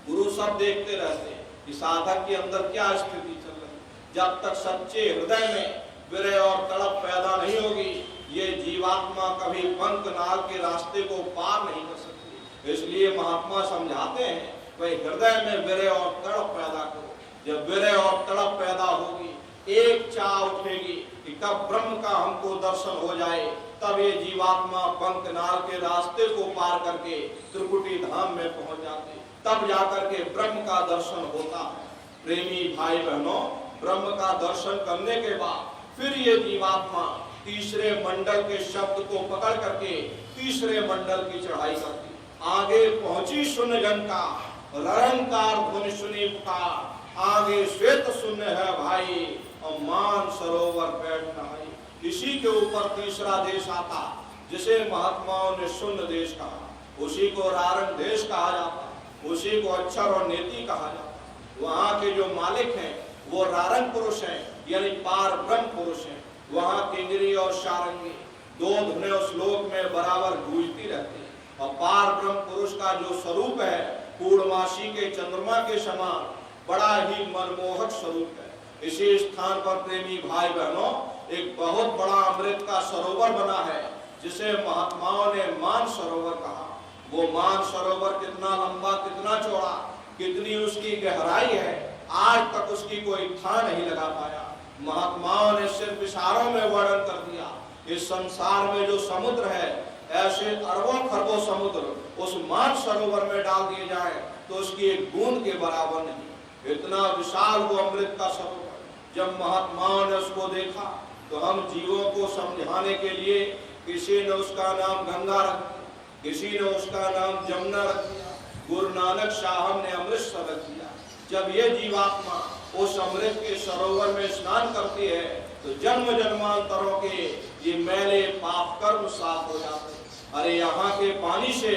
गुरु सब देखते रहते कि साधक के अंदर क्या स्थिति चल रही। जब तक सच्चे हृदय में विरह और तड़प पैदा नहीं होगी ये जीवात्मा कभी बंकनाल के रास्ते को पार नहीं कर सकती। इसलिए महात्मा समझाते हैं भाई हृदय में विरह और तड़प पैदा करो। जब विरह और तड़प पैदा होगी, एक चाह उठेगी कि कब ब्रह्म का हमको दर्शन हो जाए, तब ये जीवात्मा बंकनाल के रास्ते को पार करके त्रिकुटी धाम में पहुंच जाते, तब जाकर के ब्रह्म का दर्शन होता है। प्रेमी भाई बहनों, ब्रह्म का दर्शन करने के बाद फिर ये जीवात्मा तीसरे मंडल के शब्द को पकड़ करके तीसरे मंडल की चढ़ाई करती। आगे पहुंची शून्य घंटा, रंकार ध्वनि सुनी पुकार, आगे श्वेत शून्य है भाई और मान सरोवर बैठ नहाई। इसी के ऊपर तीसरा देश आता जिसे महात्माओं ने शून्य देश कहा, उसी को रारंग देश कहा जाता, उसी को अक्षर और नेति कहा जाता। वहाँ के जो मालिक हैं वो रारंग पुरुष हैं यानी पार ब्रह्म पुरुष हैं। वहाँ किंगरी और शारंगी दो धुनें उस लोक में बराबर गूंजती रहती है और पार ब्रह्म पुरुष का जो स्वरूप है पूर्णमासी के चंद्रमा के समान बड़ा ही मनमोहक स्वरूप है। इसी स्थान पर प्रेमी भाई बहनों एक बहुत बड़ा अमृत का सरोवर बना है जिसे महात्माओं ने मान सरोवर कहा। वो मान सरोवर कितना लंबा, कितना चौड़ा, कितनी उसकी गहराई है, आज तक उसकी कोई था नहीं लगा पाया। महात्माओं ने सिर्फ इशारों में वर्णन कर दिया। इस संसार में जो समुद्र है ऐसे अरबों खरबों समुद्र उस मान सरोवर में डाल दिए जाए तो उसकी एक बूंद के बराबर नहीं। इतना विशाल वो अमृत का सरोवर। जब महात्माओं ने उसको देखा तो हम जीवों को समझाने के लिए किसी ने उसका नाम गंगा रख दिया, किसी ने उसका नाम जमुना रख दिया, गुरु नानक साहब ने अमृतसर रख दिया। जब ये जीवात्मा उस अमृत के सरोवर में स्नान करती है तो जन्म जन्मांतरों के ये मैले पाप कर्म साफ हो जाते। अरे यहाँ के पानी से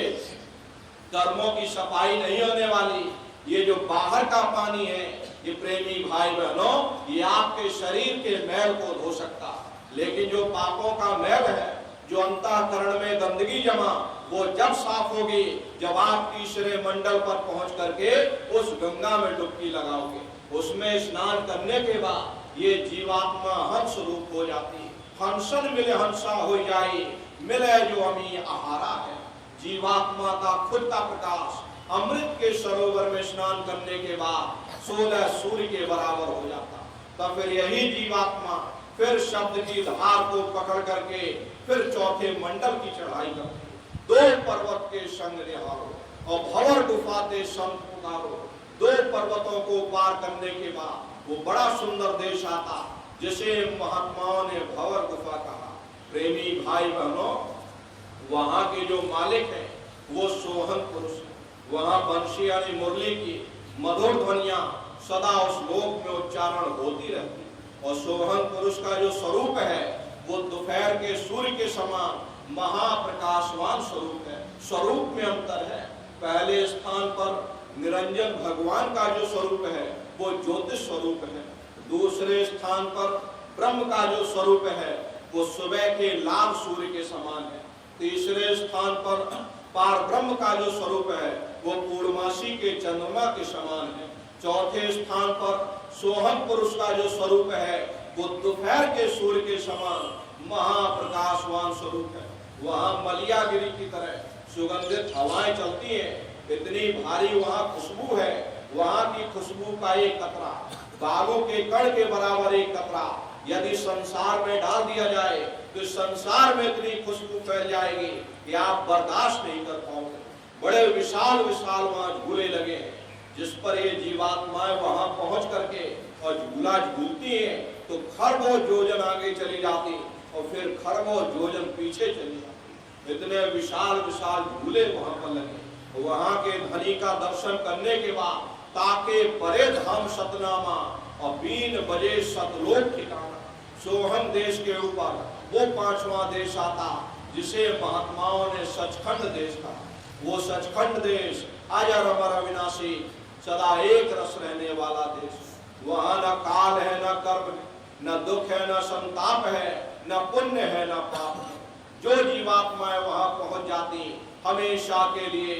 कर्मों की सफाई नहीं होने वाली, ये जो बाहर का पानी है ये प्रेमी भाई बहनों ये आपके शरीर के मैल को धो सकता, लेकिन जो पापों का मैल है, जो अंतःकरण में गंदगी जमा, वो जब साफ होगी जब आप तीसरे मंडल पर पहुंच करके उस गंगा में डुबकी लगाओगे। उसमें स्नान करने के बाद ये जीवात्मा हंस रूप हो जाती। हंसन मिले हंसा हो जाए, मिले जो अमी आहारा है। जीवात्मा का खुद का प्रकाश अमृत के सरोवर में स्नान करने के बाद 16 सूर्य के बराबर हो जाता। तब फिर यही जीवात्मा फिर शब्द की धार को पकड़ करके फिर चौथे मंडल की चढ़ाई करती। 2 पर्वत के संग निहारो और भंवर गुफा ते संग पुकारो। 2 पर्वतों को पार करने के बाद वो बड़ा सुंदर देश आता जिसे महात्माओं ने भंवर गुफा कहा। प्रेमी भाई बहनों, वहां के जो मालिक है वो सोहन पुरुष है। वहां बंशी यानी मुरली की मधुर ध्वनियां सदा उस लोक में उच्चारण होती रहती। और सोहन पुरुष का जो स्वरूप है वो दोपहर के सूर्य के समान महाप्रकाशवान स्वरूप है। स्वरूप में अंतर है। पहले स्थान पर निरंजन भगवान का जो स्वरूप है वो ज्योतिष स्वरूप है। दूसरे स्थान पर ब्रह्म का जो स्वरूप है वो सुबह के लाल सूर्य के समान है। तीसरे स्थान पर पार ब्रह्म का जो स्वरूप है वो पूर्णमासी के चंद्रमा के समान है। चौथे स्थान पर सोहन पुरुष का जो स्वरूप है वो दोपहर के सूर्य के समान महाप्रकाशवान स्वरूप है। वहां मलियागिरी की तरह सुगंधित हवाएं चलती हैं। इतनी भारी वहां खुशबू है। वहां की खुशबू का एक कतरा बालों के कण के बराबर एक कतरा यदि संसार में डाल दिया जाए तो संसार में इतनी खुशबू फैल जाएगी कि आप बर्दाश्त नहीं कर पाओगे। बड़े विशाल विशाल वहां झूले लगे हैं जिस पर ये जीवात्माएं वहां पहुंच करके और झूला झूलती हैं तो खरबों योजन आगे चली जाती और फिर खरबों योजन पीछे चली जाती। इतने विशाल विशाल झूले वहां पर लगे। वहां के धनी का दर्शन करने के बाद ताके परे धाम सतनामा और 3 बजे सतलोक ठिकाना। सोहन देश के ऊपर वो 5वां देश आता जिसे महात्माओं ने सचखंड देश कहा। वो सचखंड देश अजर अमर अविनाशी सदा एक रस रहने वाला देश। वहां न काल है, न कर्म है, न दुख है, न संताप है, न पुण्य है, न पाप है। जो जीवात्माएं वहां पहुंच जाती हमेशा के लिए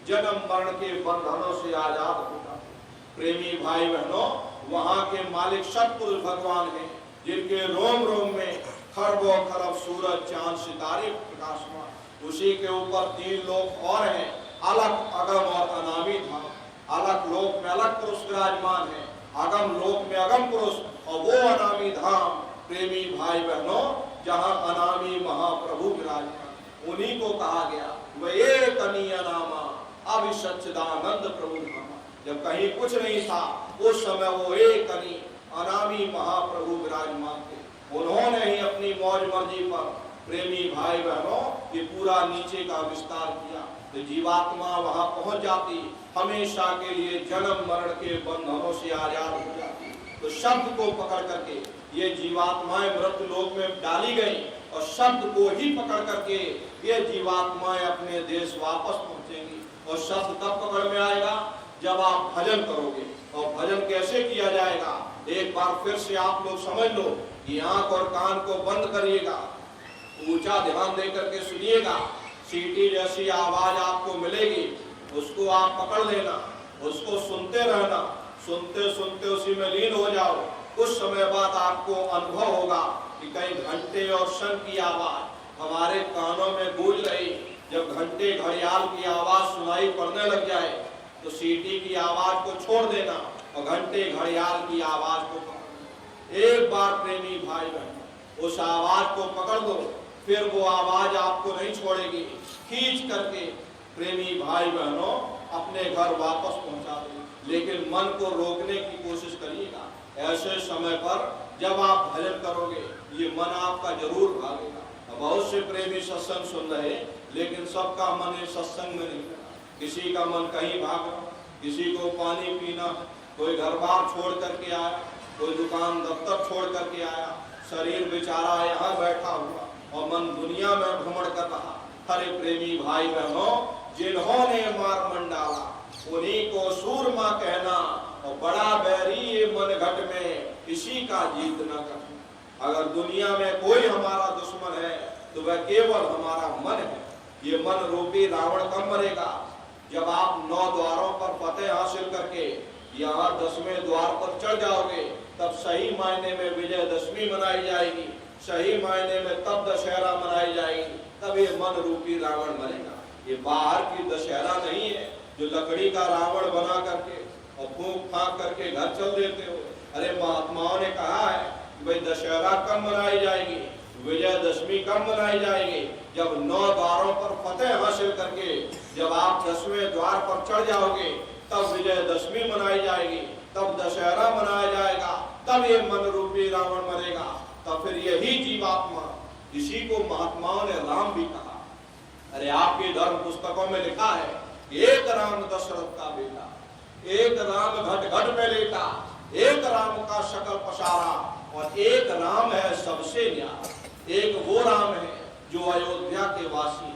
जन्म मरण के बंधनों से आजाद हो जाती। प्रेमी भाई बहनों, वहां के मालिक सतपुरुष भगवान हैं जिनके रोम रोम में खरबों खरब सूरज चांद सितारे प्रकाशमान। उसी के ऊपर 3 लोक और हैं, अलग अगम और अनामी धाम। अलग लोक में अलग पुरुष विराजमान है, अगम लोक में अगम पुरुष और वो अनामी धाम प्रेमी भाई बहनों जहाँ अनामी महाप्रभु विराजमान। उन्हीं को कहा गया वह एक अनीय नामा अभिसच्चिदानंद प्रभु धामा। जब कहीं कुछ नहीं था उस समय वो एक अनामी महाप्रभु विराजमान थे। उन्होंने ही अपनी मौज मर्जी पर प्रेमी भाई बहनों ये पूरा नीचे का विस्तार किया। तो जीवात्मा वहां पहुंच जाती, हमेशा के लिए जन्म मरण के बंधनों से आजाद हो जाती। तो शब्द को पकड़ करके ये जीवात्माएं मृत्यु लोक में डाली गई और शब्द को ही पकड़ करके ये जीवात्माएं अपने देश वापस पहुंचेंगी। और शब्द तब पकड़ में आएगा जब आप भजन करोगे। और भजन कैसे किया जाएगा एक बार फिर से आप लोग समझ लो कि आंख और कान को बंद करिएगा, ऊंचा ध्यान दे करके सुनिएगा। सीटी जैसी आवाज आपको मिलेगी, उसको आप पकड़ लेना, उसको सुनते रहना, सुनते सुनते उसी में लीन हो जाओ। कुछ समय बाद आपको अनुभव होगा कि कई घंटे और शंख की आवाज हमारे कानों में गूंज रही। जब घंटे घड़ियाल की आवाज सुनाई पड़ने लग जाए तो सीटी की आवाज को छोड़ देना और घंटे घड़ियाल की आवाज को पकड़। एक बार प्रेमी भाई बहन उस आवाज को पकड़ दो, फिर वो आवाज आपको नहीं छोड़ेगी। खींच करके प्रेमी भाई बहनों अपने घर वापस पहुंचा दो। लेकिन मन को रोकने की कोशिश करिएगा। ऐसे समय पर जब आप भजन करोगे ये मन आपका जरूर भागेगा। बहुत से प्रेमी सत्संग सुन रहे लेकिन सबका मन इस सत्संग में नहीं लगा। किसी का मन कहीं भाग रहा, किसी को पानी पीना, कोई घर बार छोड़ करके आया, कोई दुकान दफ्तर छोड़ करके आया। शरीर बेचारा यहाँ बैठा हुआ और मन दुनिया में भ्रमण कर रहा। हरे प्रेमी भाई बहनों, जिन्होंने मार मंडाला उन्हीं को सूरमा कहना, और बड़ा बैरी ये मन घट में किसी का जीत न करना। अगर दुनिया में कोई हमारा दुश्मन है तो वह केवल हमारा मन है। ये मन रूपी रावण कब मरेगा? जब आप 9 द्वारों पर फतेह हासिल करके यहाँ 10वें द्वार पर चढ़ जाओगे, तब सही मायने में विजयदशमी मनाई जाएगी, सही मायने में तब दशहरा मनाई जाएगी, तब ये मन रूपी रावण मरेगा। ये बाहर की दशहरा नहीं है जो लकड़ी का रावण बना करके और फूंक फांक करके घर चल देते हो। अरे महात्माओं ने कहा है कि भाई दशहरा कब मनाई जाएगी, विजयदशमी कब मनाई जाएगी? जब 9 द्वारों पर फतेह हासिल करके जब आप 10वें द्वार पर चढ़ जाओगे, तब विजयदशमी मनाई जाएगी, तब दशहरा मनाया जाएगा, तब ये मन रूपी रावण मरेगा। तब फिर यही जीवात्मा, इसी को महात्माओं ने राम भी कहा। अरे आपकी धर्म पुस्तकों में लिखा है, एक राम दशरथ का बेटा, एक राम घट घट में लेटा, एक राम का शकल पसारा, और एक राम है सबसे न्यारा। एक वो राम है जो अयोध्या के वासी,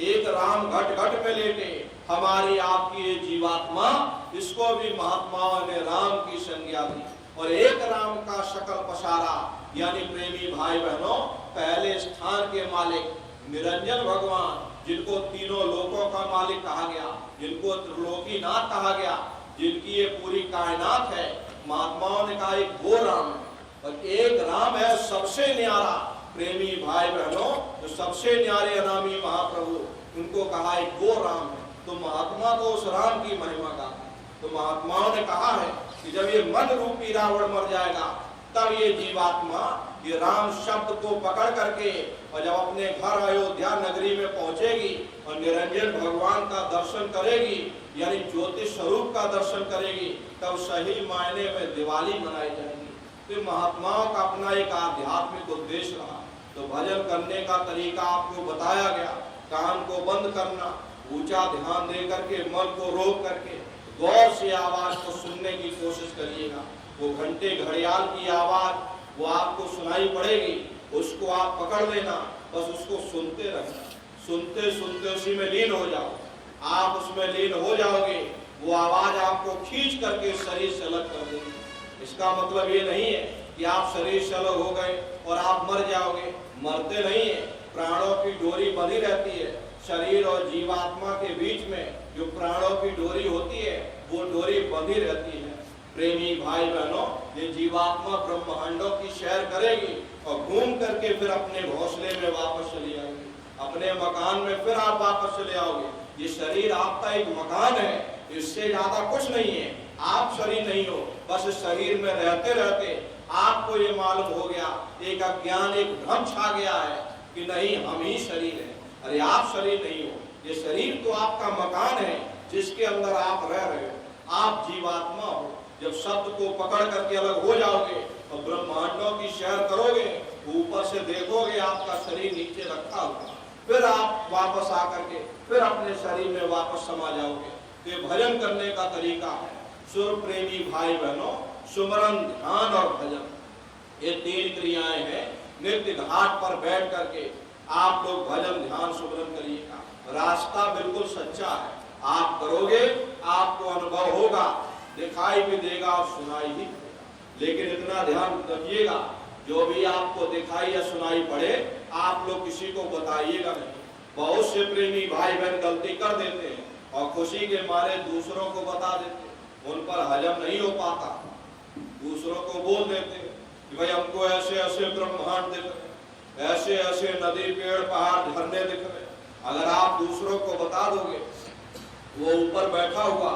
एक राम घट घट में लेटे, हमारी आपकी ये जीवात्मा, इसको भी महात्माओं ने राम की संज्ञा दी। और एक राम का शकल पसारा, यानी प्रेमी भाई बहनों, पहले स्थान के मालिक निरंजन भगवान, जिनको तीनों लोकों का मालिक कहा गया, जिनको त्रिलोकीनाथ कहा गया, जिनकी ये पूरी कायनात है, महात्माओं ने कहा एक वो राम है। और एक राम है सबसे न्यारा। प्रेमी भाई बहनों, जो सबसे न्यारे अनामी महाप्रभु, उनको कहा एक वो राम है। तो महात्मा को उस राम की महिमा गाते। तो महात्माओं ने कहा है कि जब ये मन रूपी रावण मर जाएगा, तब ये जीवात्मा ये राम शब्द को पकड़ करके और जब अपने घर अयोध्या नगरी में पहुंचेगी और निरंजन भगवान का दर्शन करेगी, यानी ज्योतिष स्वरूप का दर्शन करेगी, तब सही मायने में दिवाली मनाई जाएगी। तो महात्माओं का अपना एक आध्यात्मिक उद्देश्य रहा। तो भजन करने का तरीका आपको बताया गया। कान को बंद करना, ऊंचा ध्यान दे करके, मन को रोक करके गौर से आवाज को सुनने की कोशिश करिएगा। वो घंटे घड़ियाल की आवाज वो आपको सुनाई पड़ेगी, उसको आप पकड़ लेना, बस उसको सुनते रहना, सुनते सुनते उसी में लीन हो जाओ। आप उसमें लीन हो जाओगे, वो आवाज आपको खींच करके शरीर से अलग कर देगी। इसका मतलब ये नहीं है कि आप शरीर से अलग हो गए और आप मर जाओगे, मरते नहीं है। प्राणों की डोरी बनी रहती है। शरीर और जीवात्मा के बीच में जो प्राणों की डोरी होती है, वो डोरी बंधी रहती है। प्रेमी भाई बहनों, ये जीवात्मा ब्रह्मांडों की सैर करेगी और घूम करके फिर अपने घोंसले में वापस चली आएगी, अपने मकान में फिर आप वापस चले आओगे। ये शरीर आपका एक मकान है, इससे ज्यादा कुछ नहीं है। आप शरीर नहीं हो, बस शरीर में रहते रहते आपको ये मालूम हो गया, एक अज्ञान, एक भ्रम छा गया है कि नहीं हम ही शरीर है। अरे आप शरीर नहीं हो, ये शरीर तो आपका मकान है जिसके अंदर आप रह रहे हो। आप जीवात्मा हो। जब शब्द को पकड़ करके अलग हो जाओगे और ब्रह्मांडों की सैर करोगे, ऊपर से देखोगे आपका शरीर नीचे रखा हुआ, फिर आप वापस आकर के फिर अपने शरीर में वापस समा जाओगे। ये भजन करने का तरीका है। सुर प्रेमी भाई बहनों, सुमरन, ध्यान और भजन, ये 3 क्रियाएं हैं। नित्य घाट पर बैठ करके आप लोग भजन ध्यान सुमरन करिएगा। रास्ता बिल्कुल सच्चा है, आप करोगे आपको अनुभव होगा, दिखाई भी देगा और सुनाई भी देगा। लेकिन इतना ध्यान रखिएगा, जो भी आपको दिखाई या सुनाई पड़े, आप लोग किसी को बताइएगा नहीं। बहुत से प्रेमी भाई बहन गलती कर देते हैं और खुशी के मारे दूसरों को बता देते हैं। उन पर हजम नहीं हो पाता, दूसरों को बोल देते हैं कि भाई हमको ऐसे ऐसे ब्रह्मांड दिख रहे, ऐसे ऐसे नदी, पेड़, पहाड़, झरने दिख रहे। अगर आप दूसरों को बता दोगे, वो ऊपर बैठा हुआ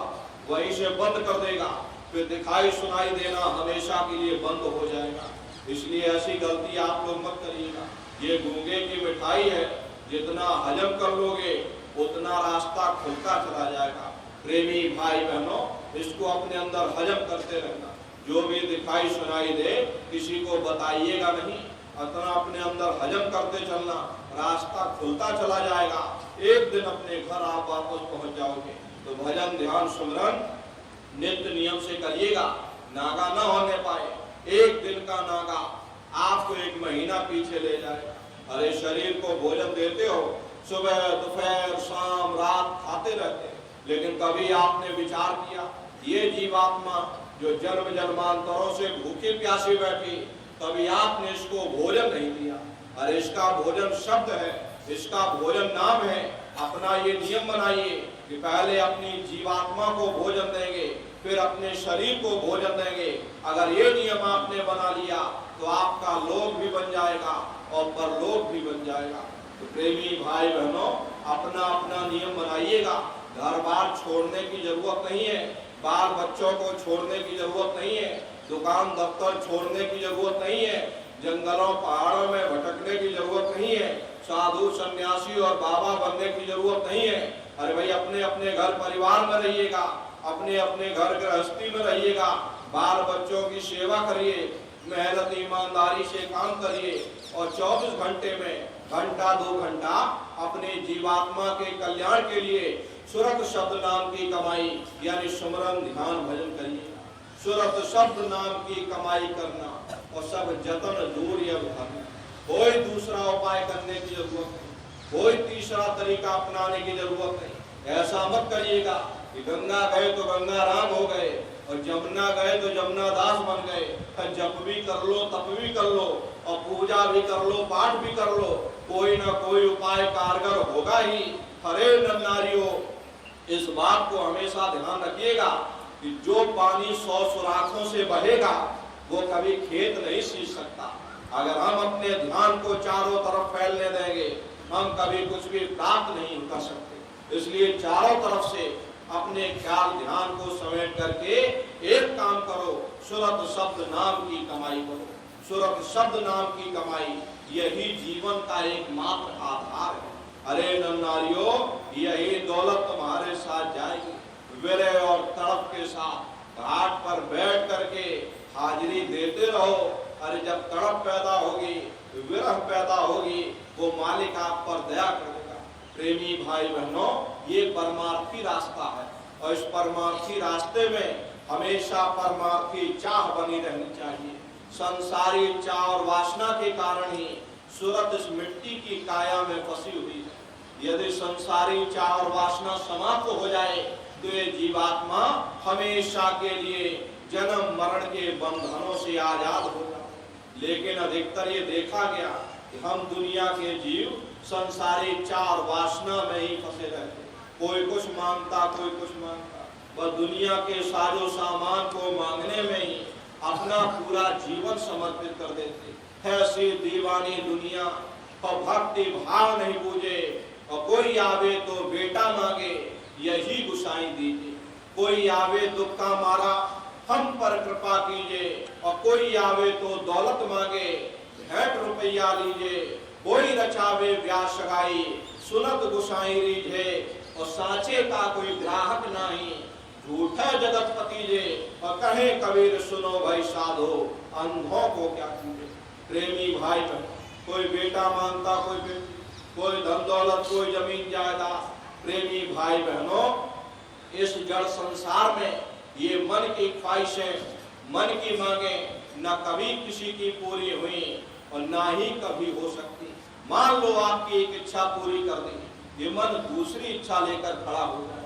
वहीं से बंद कर देगा, फिर दिखाई सुनाई देना हमेशा के लिए बंद हो जाएगा। इसलिए ऐसी गलती आप लोग मत करिएगा। ये गूंगे की मिठाई है, जितना हजम कर लोगे उतना रास्ता खुलता चला जाएगा। प्रेमी भाई बहनों, इसको अपने अंदर हजम करते रहना। जो भी दिखाई सुनाई दे किसी को बताइएगा नहीं, अपना अपने अंदर हजम करते चलना, रास्ता खुलता चला जाएगा। एक दिन अपने घर आप वापस पहुंच जाओगे। तो भजन ध्यान सुमरन नित्य नियम से करिएगा, नागा न होने पाए। एक दिन का नागा आपको एक महीना पीछे ले जाएगा। अरे शरीर को भोजन देते हो, सुबह दोपहर शाम रात खाते रहते हैं, लेकिन कभी आपने विचार किया ये जीवात्मा जो जन्म जन्मांतरों से भूखी प्यासी बैठी, कभी आपने इसको भोजन नहीं दिया। अरे इसका भोजन शब्द है, इसका भोजन नाम है। अपना ये नियम बनाइए कि पहले अपनी जीवात्मा को भोजन देंगे, फिर अपने शरीर को भोजन देंगे। अगर ये नियम आपने बना लिया तो आपका लोक भी बन जाएगा और परलोक भी बन जाएगा। तो प्रेमी भाई बहनों, अपना अपना नियम बनाइएगा। घर बार छोड़ने की जरूरत नहीं है, बाल बच्चों को छोड़ने की जरूरत नहीं है, दुकान दफ्तर छोड़ने की जरूरत नहीं है, जंगलों पहाड़ों में भटकने की जरूरत नहीं है, साधु सन्यासी और बाबा बनने की जरूरत नहीं है। अरे भाई, अपने अपने घर परिवार में रहिएगा, अपने अपने घर गृहस्थी में रहिएगा, बाल बच्चों की सेवा करिए, मेहनत ईमानदारी से काम करिए और 24 घंटे में घंटा 2 घंटा अपने जीवात्मा के कल्याण के लिए सुरत शब्द नाम की कमाई यानी सुमरन ध्यान भजन करिए। सुरत शब्द नाम की कमाई करना और सब जतन दूर करना। कोई दूसरा उपाय करने की जरूरत नहीं, कोई तीसरा तरीका अपनाने की जरूरत नहीं। ऐसा मत करिएगा कि गंगा गए तो गंगा राम हो गए और जमुना गए तो जमुना दास बन गए। जप भी कर लो, तप भी कर लो और पूजा भी कर लो, पाठ भी कर लो, कोई ना कोई उपाय कारगर होगा ही। हरे नर नारियों, इस बात को हमेशा ध्यान रखिएगा कि जो पानी 100 सुराखों से बहेगा वो कभी खेत नहीं सींच सकता। अगर हम अपने ध्यान को चारों तरफ फैलने देंगे, हम कभी कुछ भी प्राप्त नहीं कर सकते। इसलिए चारों तरफ से अपने ख्याल ध्यान को समेट करके एक काम करो, सुरत शब्द नाम की कमाई करो। सुरत शब्द नाम की कमाई यही जीवन का एकमात्र आधार है। अरे नर नारियों, यही दौलत तुम्हारे साथ जाएगी। विरह और तड़प के साथ घाट पर बैठ करके हाजिरी देते रहो। अरे जब तड़प पैदा होगी, विरह पैदा होगी, वो मालिक आप पर दया करेगा। प्रेमी भाई बहनों, ये परमार्थी रास्ता है और इस परमार्थी रास्ते में हमेशा परमार्थी चाह बनी रहनी चाहिए। संसारी इच्छा और वासना के कारण ही सूरत इस मिट्टी की काया में फंसी हुई है। यदि संसारी इच्छा और वासना समाप्त हो जाए तो ये जीवात्मा हमेशा के लिए जन्म मरण के बंधनों से आजाद हो जाए। लेकिन अधिकतर ये देखा गया कि हम दुनिया के जीव संसारी इच्छा और वासना में ही फंसे रहते। कोई कुछ मांगता, कोई कुछ मांगता, वह दुनिया के साजो सामान को मांगने में ही अपना पूरा जीवन समर्पित कर देते। ऐसी दीवानी दुनिया और भक्ति भाव नहीं बूझे और कोई आवे तो बेटा मांगे यही गुसाई दीजिए। कोई आवे दुख का मारा हम पर कृपा कीजिए और कोई आवे तो दौलत मांगे भेंट रुपया लीजिए। कोई रचावे ब्याह सगाई सुनत गुसाई रीझे और साचे का कोई ग्राहक नहीं झूठा जगतपति जे और कहे कबीर सुनो भाई साधो अंधों को क्या कीजिए। प्रेमी भाई बहन, कोई बेटा मांगता, कोई बेटी, कोई धन दौलत, कोई जमीन जायदाद। प्रेमी भाई बहनों, इस जड़ संसार में ये मन की ख्वाहिशें, मन की मांगे न कभी किसी की पूरी हुई और ना ही कभी हो सकती। मान लो आपकी एक इच्छा पूरी कर दी, ये मन दूसरी इच्छा लेकर खड़ा हो जाएगा।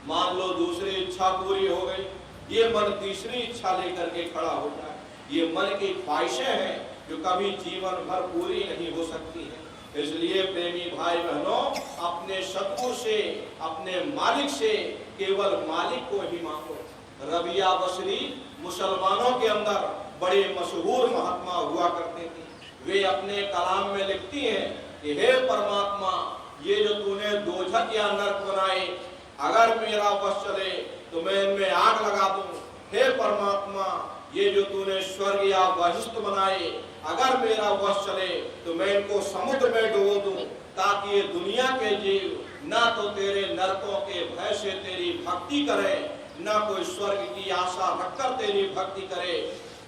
मान लो दूसरी इच्छा पूरी हो गई, ये मन तीसरी इच्छा लेकर के खड़ा हो जाए। ये मन की ख्वाहिशें हैं जो कभी जीवन भर पूरी नहीं हो सकती है। इसलिए प्रेमी भाई बहनों, अपने सतगुरु से, अपने मालिक से केवल मालिक को ही मांगो। रबिया बसरी मुसलमानों के अंदर बड़े मशहूर महात्मा हुआ करते थे। वे अपने कलाम में लिखती हैं कि हे परमात्मा, ये जो तूने दोजख या नरक बनाए, अगर मेरा वश चले तो मैं इनमें आग लगा दूं। हे परमात्मा, ये जो तूने स्वर्ग या बहिष्ठ बनाए, अगर मेरा वश चले तो मैं इनको समुद्र में डुबो दूं, ताकि ये दुनिया के जीव ना तो तेरे नरकों के भय से तेरी भक्ति करे, ना कोई स्वर्ग की आशा रखकर तेरी भक्ति करे।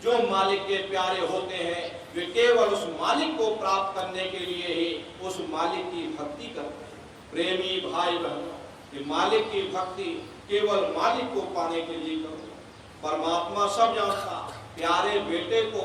जो मालिक के प्यारे होते हैं वे केवल उस मालिक को प्राप्त करने के लिए ही उस मालिक की भक्ति करते हैं। प्रेमी भाई बहनों, ये मालिक की भक्ति केवल मालिक को पाने के लिए करो। परमात्मा सब जानता, प्यारे बेटे को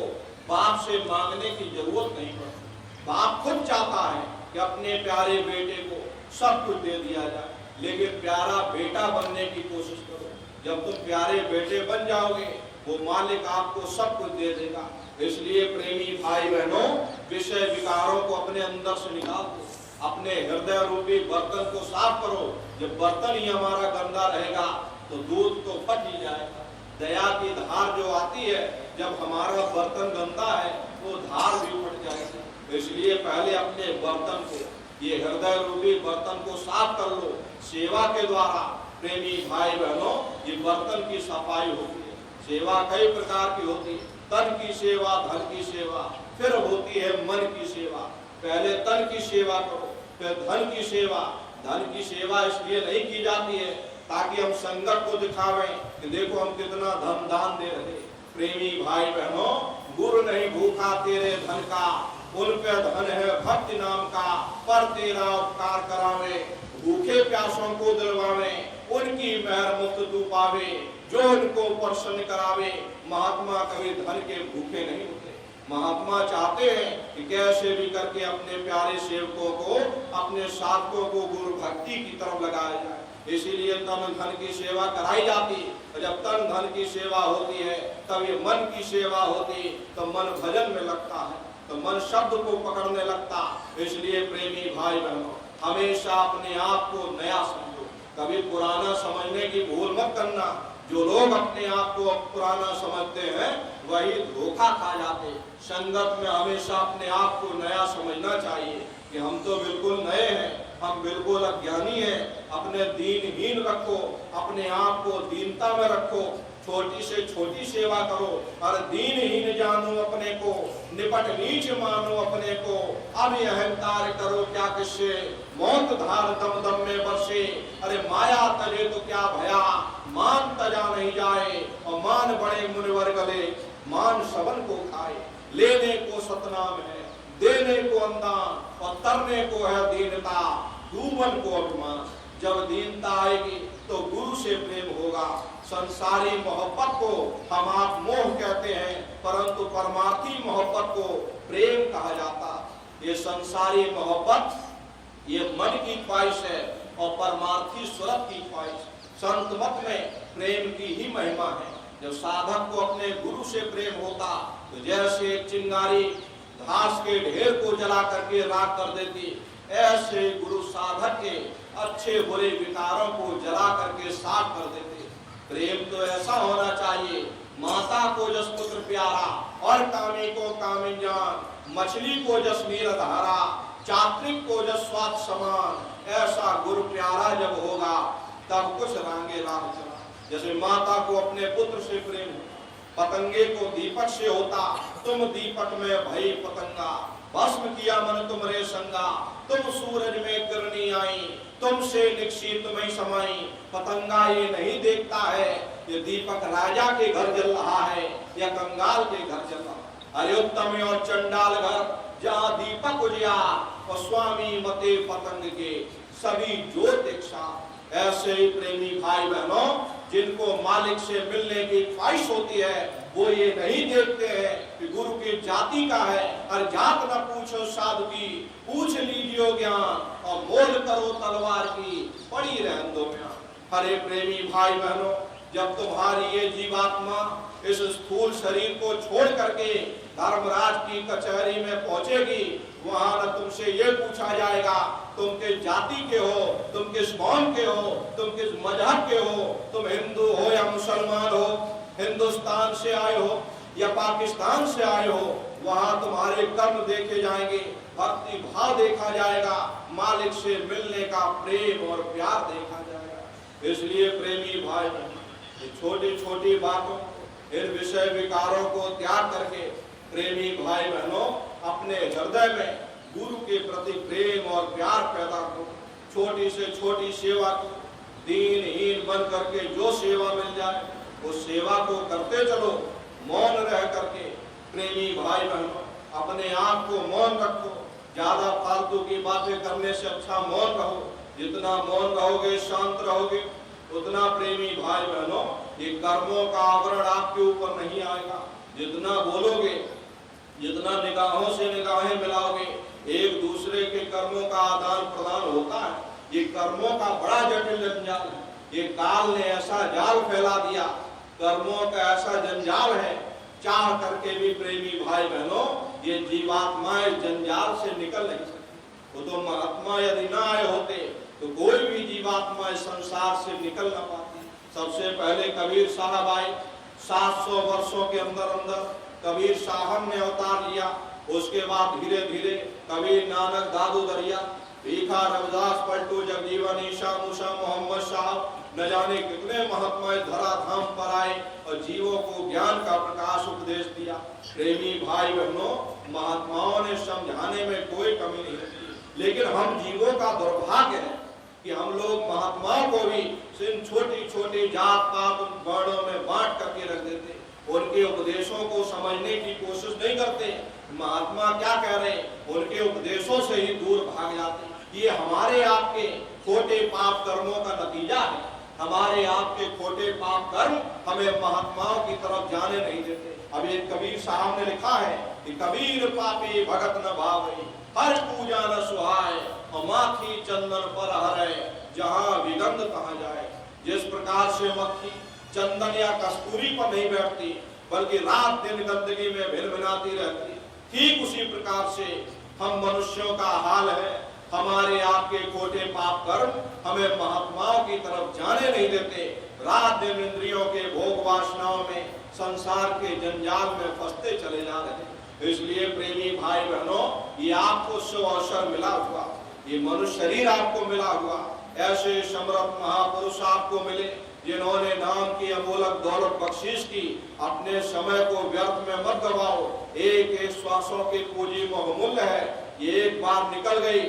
बाप से मांगने की जरूरत नहीं पड़ती। बाप खुद चाहता है कि अपने प्यारे बेटे को सब कुछ दे दिया जाए, लेकिन प्यारा बेटा बनने की कोशिश करो। जब तुम प्यारे बेटे बन जाओगे, वो मालिक आपको सब कुछ दे देगा। इसलिए प्रेमी भाई बहनों, विषय विकारों को अपने अंदर से निकाल दो, अपने हृदय रूपी बर्तन को साफ करो। जब बर्तन ही हमारा गंदा रहेगा तो दूध तो फट ही जाएगा। दया की धार जो आती है, जब हमारा बर्तन गंदा है, वो धार भी फट जाएगी। इसलिए पहले अपने बर्तन को, ये हृदय रूपी बर्तन को साफ कर लो। सेवा के द्वारा प्रेमी भाई बहनों, ये बर्तन की सफाई होती है। सेवा कई प्रकार की होती है, तन की सेवा, धन की सेवा, फिर होती है मन की सेवा। पहले तन की सेवा करो, फिर धन की सेवा। धन की सेवा इसलिए नहीं की जाती है ताकि हम संगत को दिखावें कि देखो हम कितना धन दान दे रहे। प्रेमी भाई बहनों, गुरु नहीं भूखा तेरे धन का, उन पे धन है भक्ति नाम का, पर तेरा उपकार करावे, भूखे प्यासों को दिलवावे, उनकी मेहर मुक्त तू पावे, जो उनको प्रसन्न करावे। महात्मा कभी धन के भूखे नहीं होते। महात्मा चाहते हैं कि कैसे भी करके अपने प्यारे सेवकों को, अपने साधकों को गुरु भक्ति की तरफ लगाया जाए। इसीलिए तन धन की सेवा कराई जाती है। जब तन धन की सेवा होती है, तब ये मन की सेवा होती, तो मन भजन में लगता है, तो मन शब्द को पकड़ने लगता। इसलिए प्रेमी भाई बहनों, हमेशा अपने आप को नया समझो, कभी पुराना समझने की भूल मत करना। जो लोग अपने आप को पुराना समझते हैं, वही धोखा खा जाते। संगत में हमेशा अपने आप को नया समझना चाहिए कि हम तो बिल्कुल नए हैं, हम बिल्कुल अज्ञानी हैं। अपने दीनहीन रखो, अपने आप को दीनता में रखो, छोटी से छोटी सेवा करो। और दीनहीन जानो अपने को, निपट नीच मानो अपने को। अभी अहंकार करो क्या किससे, मौत धार दम दम में बरसे। अरे माया तजे तो क्या भया, मान तजा नहीं जाए। और मान बड़े मुनिवर गले, मान सबन को खाए। लेने को सतनाम है, देने को अंदान, और तरने को है दीनता, डूबन को अभिमान। जब दीनता आएगी तो गुरु से प्रेम होगा। संसारी मोहब्बत को हम आप मोह कहते हैं, परंतु परमार्थी मोहब्बत को प्रेम कहा जाता। ये संसारी मोहब्बत ये मन की ख्वाहिश है, और परमार्थी स्वरत की ख्वाहिश। संत मत में प्रेम की ही महिमा है। जब साधक को अपने गुरु से प्रेम होता, तो जैसे एक चिंगारी घास के ढेर को जला करके राख कर देती, ऐसे गुरु साधक के अच्छे बुरे विकारों को जला करके साफ कर देते। प्रेम तो ऐसा होना चाहिए, माता को जस पुत्र प्यारा, और कामी को कामिन जान, मछली को जस नीर धारा, चात्रिक को जस स्वाद समान। ऐसा गुरु प्यारा जब होगा, तब कुछ रांगे राह चला। जैसे माता को अपने पुत्र से प्रेम हो, पतंगे को दीपक से होता, तुम दीपक में भई पतंगा। भस्म किया मन तुमरे संगा, तुम सूरज में किरणी आई, तुमसे निक्षी तुम्हें समाई। पतंगा ये नहीं देखता है ये दीपक राजा के घर जल रहा है या कंगाल के घर जल रहा। अरे उत्तम और चंडाल घर जहाँ दीपक उजियार, और स्वामी मते पतंग के सभी ज्योत एक साथ। ऐसे ही प्रेमी भाई बहनों, जिनको मालिक से मिलने की ख्वाहिश होती है, वो ये नहीं देखते हैं कि गुरु की जाति का है। और जात न पूछो साधु की, पूछ लीजिए ज्ञान, और मोल करो तलवार की, पड़ी रहन दो म्यान। हरे प्रेमी भाई बहनों, जब तुम्हारी ये जीवात्मा इस स्थूल शरीर को छोड़ करके धर्मराज की कचहरी में पहुंचेगी, वहां न तुमसे ये पूछा जाएगा तुम किस जाति के हो, तुम किस कौम के हो, तुम किस मजहब के हो, तुम हिंदू हो या मुसलमान हो, हिंदुस्तान से आए हो या पाकिस्तान से आए हो। वहां तुम्हारे कर्म देखे जाएंगे, भक्ति भाव देखा जाएगा, मालिक से मिलने का प्रेम और प्यार देखा जाएगा। इसलिए प्रेमी भाई छोटी छोटी बातों, इन विषय विकारों को त्याग करके प्रेमी भाई बहनों अपने हृदय में गुरु के प्रति प्रेम और प्यार पैदा करो। छोटी से छोटी सेवा को दीनहीन बन करके जो सेवा मिल जाए उस सेवा को करते चलो। मौन रह करके प्रेमी भाई बहनों अपने आप को मौन रखो। ज्यादा फालतू की बातें करने से अच्छा मौन रहो। जितना मौन रहोगे, शांत रहोगे, उतना प्रेमी भाई बहनों ये कर्मों का आवरण आपके ऊपर नहीं आएगा। जितना बोलोगे जितना निगाहों से निगाहें मिलाओगे, एक दूसरे के कर्मों का आदान प्रदान होता है। ये कर्मों का बड़ा जटिल जंजाल है। ये काल ने ऐसा जाल फैला दिया, कर्मों का ऐसा जंजाल है, चाह करके भी प्रेमी भाई बहनों ये जीवात्माएं जंजाल से निकल नहीं सकती। वो तो महात्मा यदि ना आए होते तो कोई भी जीवात्मा इस संसार से निकल ना पाती। सबसे पहले कबीर साहब आए, 700 वर्षों के अंदर अंदर कबीर साहब ने अवतार लिया। उसके बाद धीरे धीरे कबीर, नानक, दादू दरिया, भीखा, रविदास, पलटू, जगजीवन, ईशा, मूसा, मोहम्मद साहब, न जाने कितने महात्माएं धराधाम पर आए और जीवों को ज्ञान का प्रकाश उपदेश दिया। प्रेमी भाई बहनों, महात्माओं ने समझाने में कोई कमी नहीं होती, लेकिन हम जीवों का दुर्भाग्य है कि हम लोग महात्माओं को भी छोटी छोटी जात पात वर्णों में बांट करके रख देते, उनके उपदेशों को समझने की कोशिश नहीं करते। महात्मा क्या कह रहे हैं, उनके उपदेशों से ही दूर भाग जाते। ये हमारे आपके छोटे पाप कर्मों का नतीजा है। हमारे आपके खोटे पाप कर्म हमें महात्माओं की तरफ जाने नहीं देते। अब ये कबीर साहब ने लिखा है कि कबीर पापी भगत न भावे, हर पूजा न सुहाए, माखी चंदन पर हरे, जहाँ विगंध कहा जाए। जिस प्रकार से मक्खी चंदन या कस्तूरी पर नहीं बैठती बल्कि रात दिन गंदगी में भिनभिनाती रहती, ठीक उसी प्रकार से हम मनुष्यों का हाल है। हमारे आपके खोटे पाप कर्म हमें महात्माओं की तरफ जाने नहीं देते। रात दिन इंद्रियों के भोग वासनाओं में, संसार के जंजाल में फंसते चले जा रहे हैं। इसलिए प्रेमी भाई बहनों, ये आपको शुभ अवसर मिला हुआ, ये मनुष्य शरीर आपको मिला हुआ, ऐसे समर्थ महापुरुष आपको मिले जिन्होंने नाम की अमोलक दौलत बख्शीश की। अपने समय को व्यर्थ में मत गवाओ। एक एक श्वासों की पूंजी बहुमूल्य है। ये एक बार निकल गई,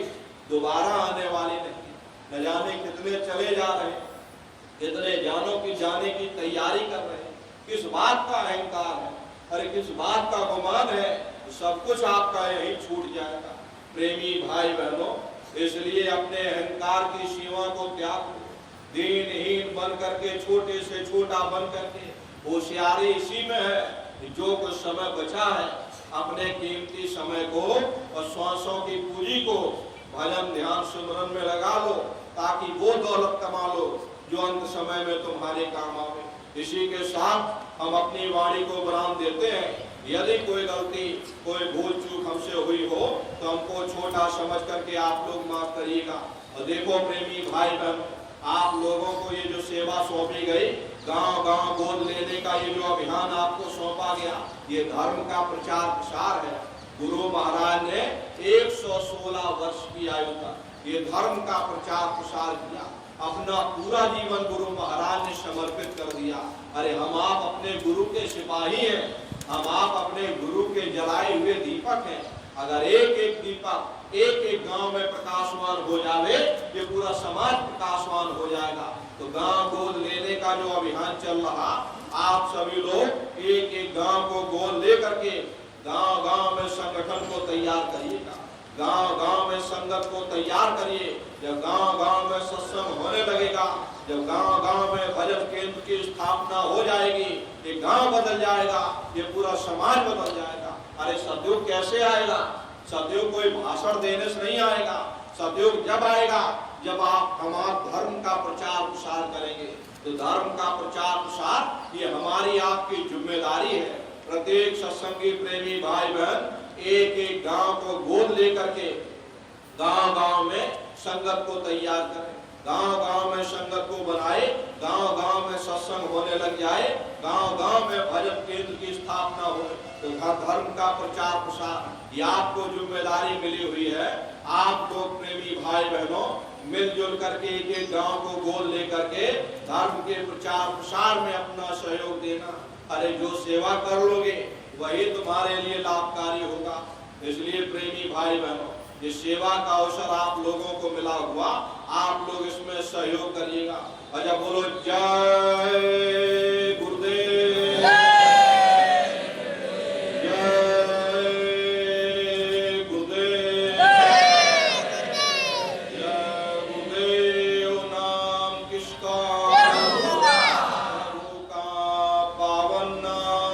दोबारा आने वाली नहीं। न जाने कितने चले जा रहे हैं, कितने जानों की जाने की तैयारी कर रहे हैं। किस बात का अहंकार है, अरे किस बात का गुमान है, सब कुछ आपका यही छूट जाएगा। प्रेमी भाई बहनों, इसलिए अपने अहंकार की सीमा को त्याग दो। दीनहीन बन करके, छोटे से छोटा बन करके, होशियारी इसी में है। जो कुछ समय बचा है, अपने कीमती समय को और श्वासों की पूंजी को भजन ध्यान सुमरन में लगा लो, ताकि वो दौलत कमा लो जो अंत समय में तुम्हारे काम आवे। इसी के साथ हम अपनी वाणी को विराम देते हैं। यदि कोई गलती, कोई भूल चूक हमसे हुई हो तो हमको छोटा समझ करके आप लोग माफ करिएगा। और देखो प्रेमी भाई बहन, आप लोगों को ये जो सेवा सौंपी गई, गांव गांव गोद लेने का ये जो अभियान आपको सौंपा गया, ये धर्म का प्रचार प्रसार है। गुरु महाराज ने 116 वर्ष की आयु तक ये धर्म का प्रचार प्रसार किया। अपना पूरा जीवन गुरु महाराज ने समर्पित कर दिया। अरे हम आप अपने गुरु के सिपाही हैं, हम आप अपने गुरु के जलाए हुए दीपक हैं। अगर एक एक दीपक एक एक गांव में प्रकाशवान हो जावे, ये पूरा समाज प्रकाशवान हो जाएगा। तो गांव गोद लेने का जो अभियान चल रहा, आप सभी लोग एक एक गांव को गोद ले करके गांव गांव में संगठन को तैयार करिएगा। गांव गांव में संगत को तैयार करिए। जब गांव गांव में सत्संग होने लगेगा, जब गांव गांव में भजन केंद्र की स्थापना हो जाएगी, ये गांव बदल जाएगा, ये पूरा समाज बदल जाएगा। अरे सतयुग कैसे आएगा? सतयुग कोई भाषण देने से नहीं आएगा। सतयुग जब आएगा जब आप हमारे धर्म का प्रचार प्रसार करेंगे। तो धर्म का प्रचार प्रसार ये हमारी आपकी जिम्मेदारी है। प्रत्येक सत्संगी प्रेमी भाई बहन एक एक गांव को गोद लेकर के गांव गांव में संगत को तैयार करें, गांव गांव में संगत को बनाए, गांव गांव में सत्संग होने लग जाए, गांव गांव में भजन केंद्र की स्थापना हो। तो धर्म का प्रचार प्रसार ये आपको जिम्मेदारी मिली हुई है। आप लोग प्रेमी भाई बहनों मिलजुल करके एक एक गांव को गोद लेकर के धर्म के प्रचार प्रसार में अपना सहयोग देना। अरे जो सेवा कर लोगे वही तुम्हारे लिए लाभकारी होगा। इसलिए प्रेमी भाई बहनों, ये सेवा का अवसर आप लोगों को मिला हुआ, आप लोग इसमें सहयोग करिएगा। अच्छा बोलो जय गुरुदेव, जय गुरुदेव, जय गुरुदेव। नाम किसका? प्रभु का पावन नाम,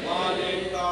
मालिक का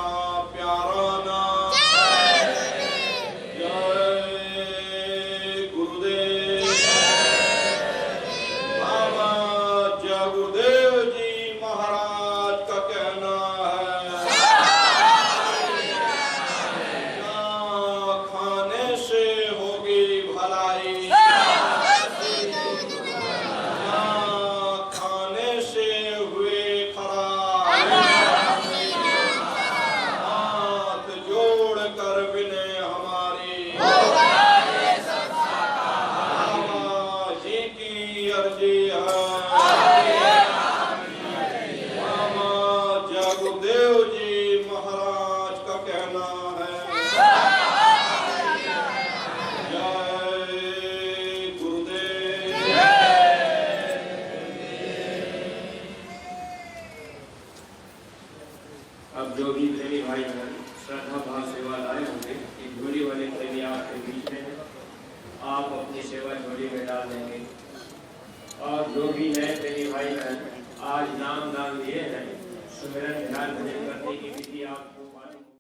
अब जो भी प्रेमी भाई बहन श्रद्धा भाव सेवा लाए होंगे, ये झोली वाले प्रेमी आपके बीच में है, आप अपनी सेवा झोली में डाल देंगे। और जो भी नए प्रेमी भाई बहन आज नाम दान लिए हैं, सुमिरन ध्यान भजन करने की विधि आपको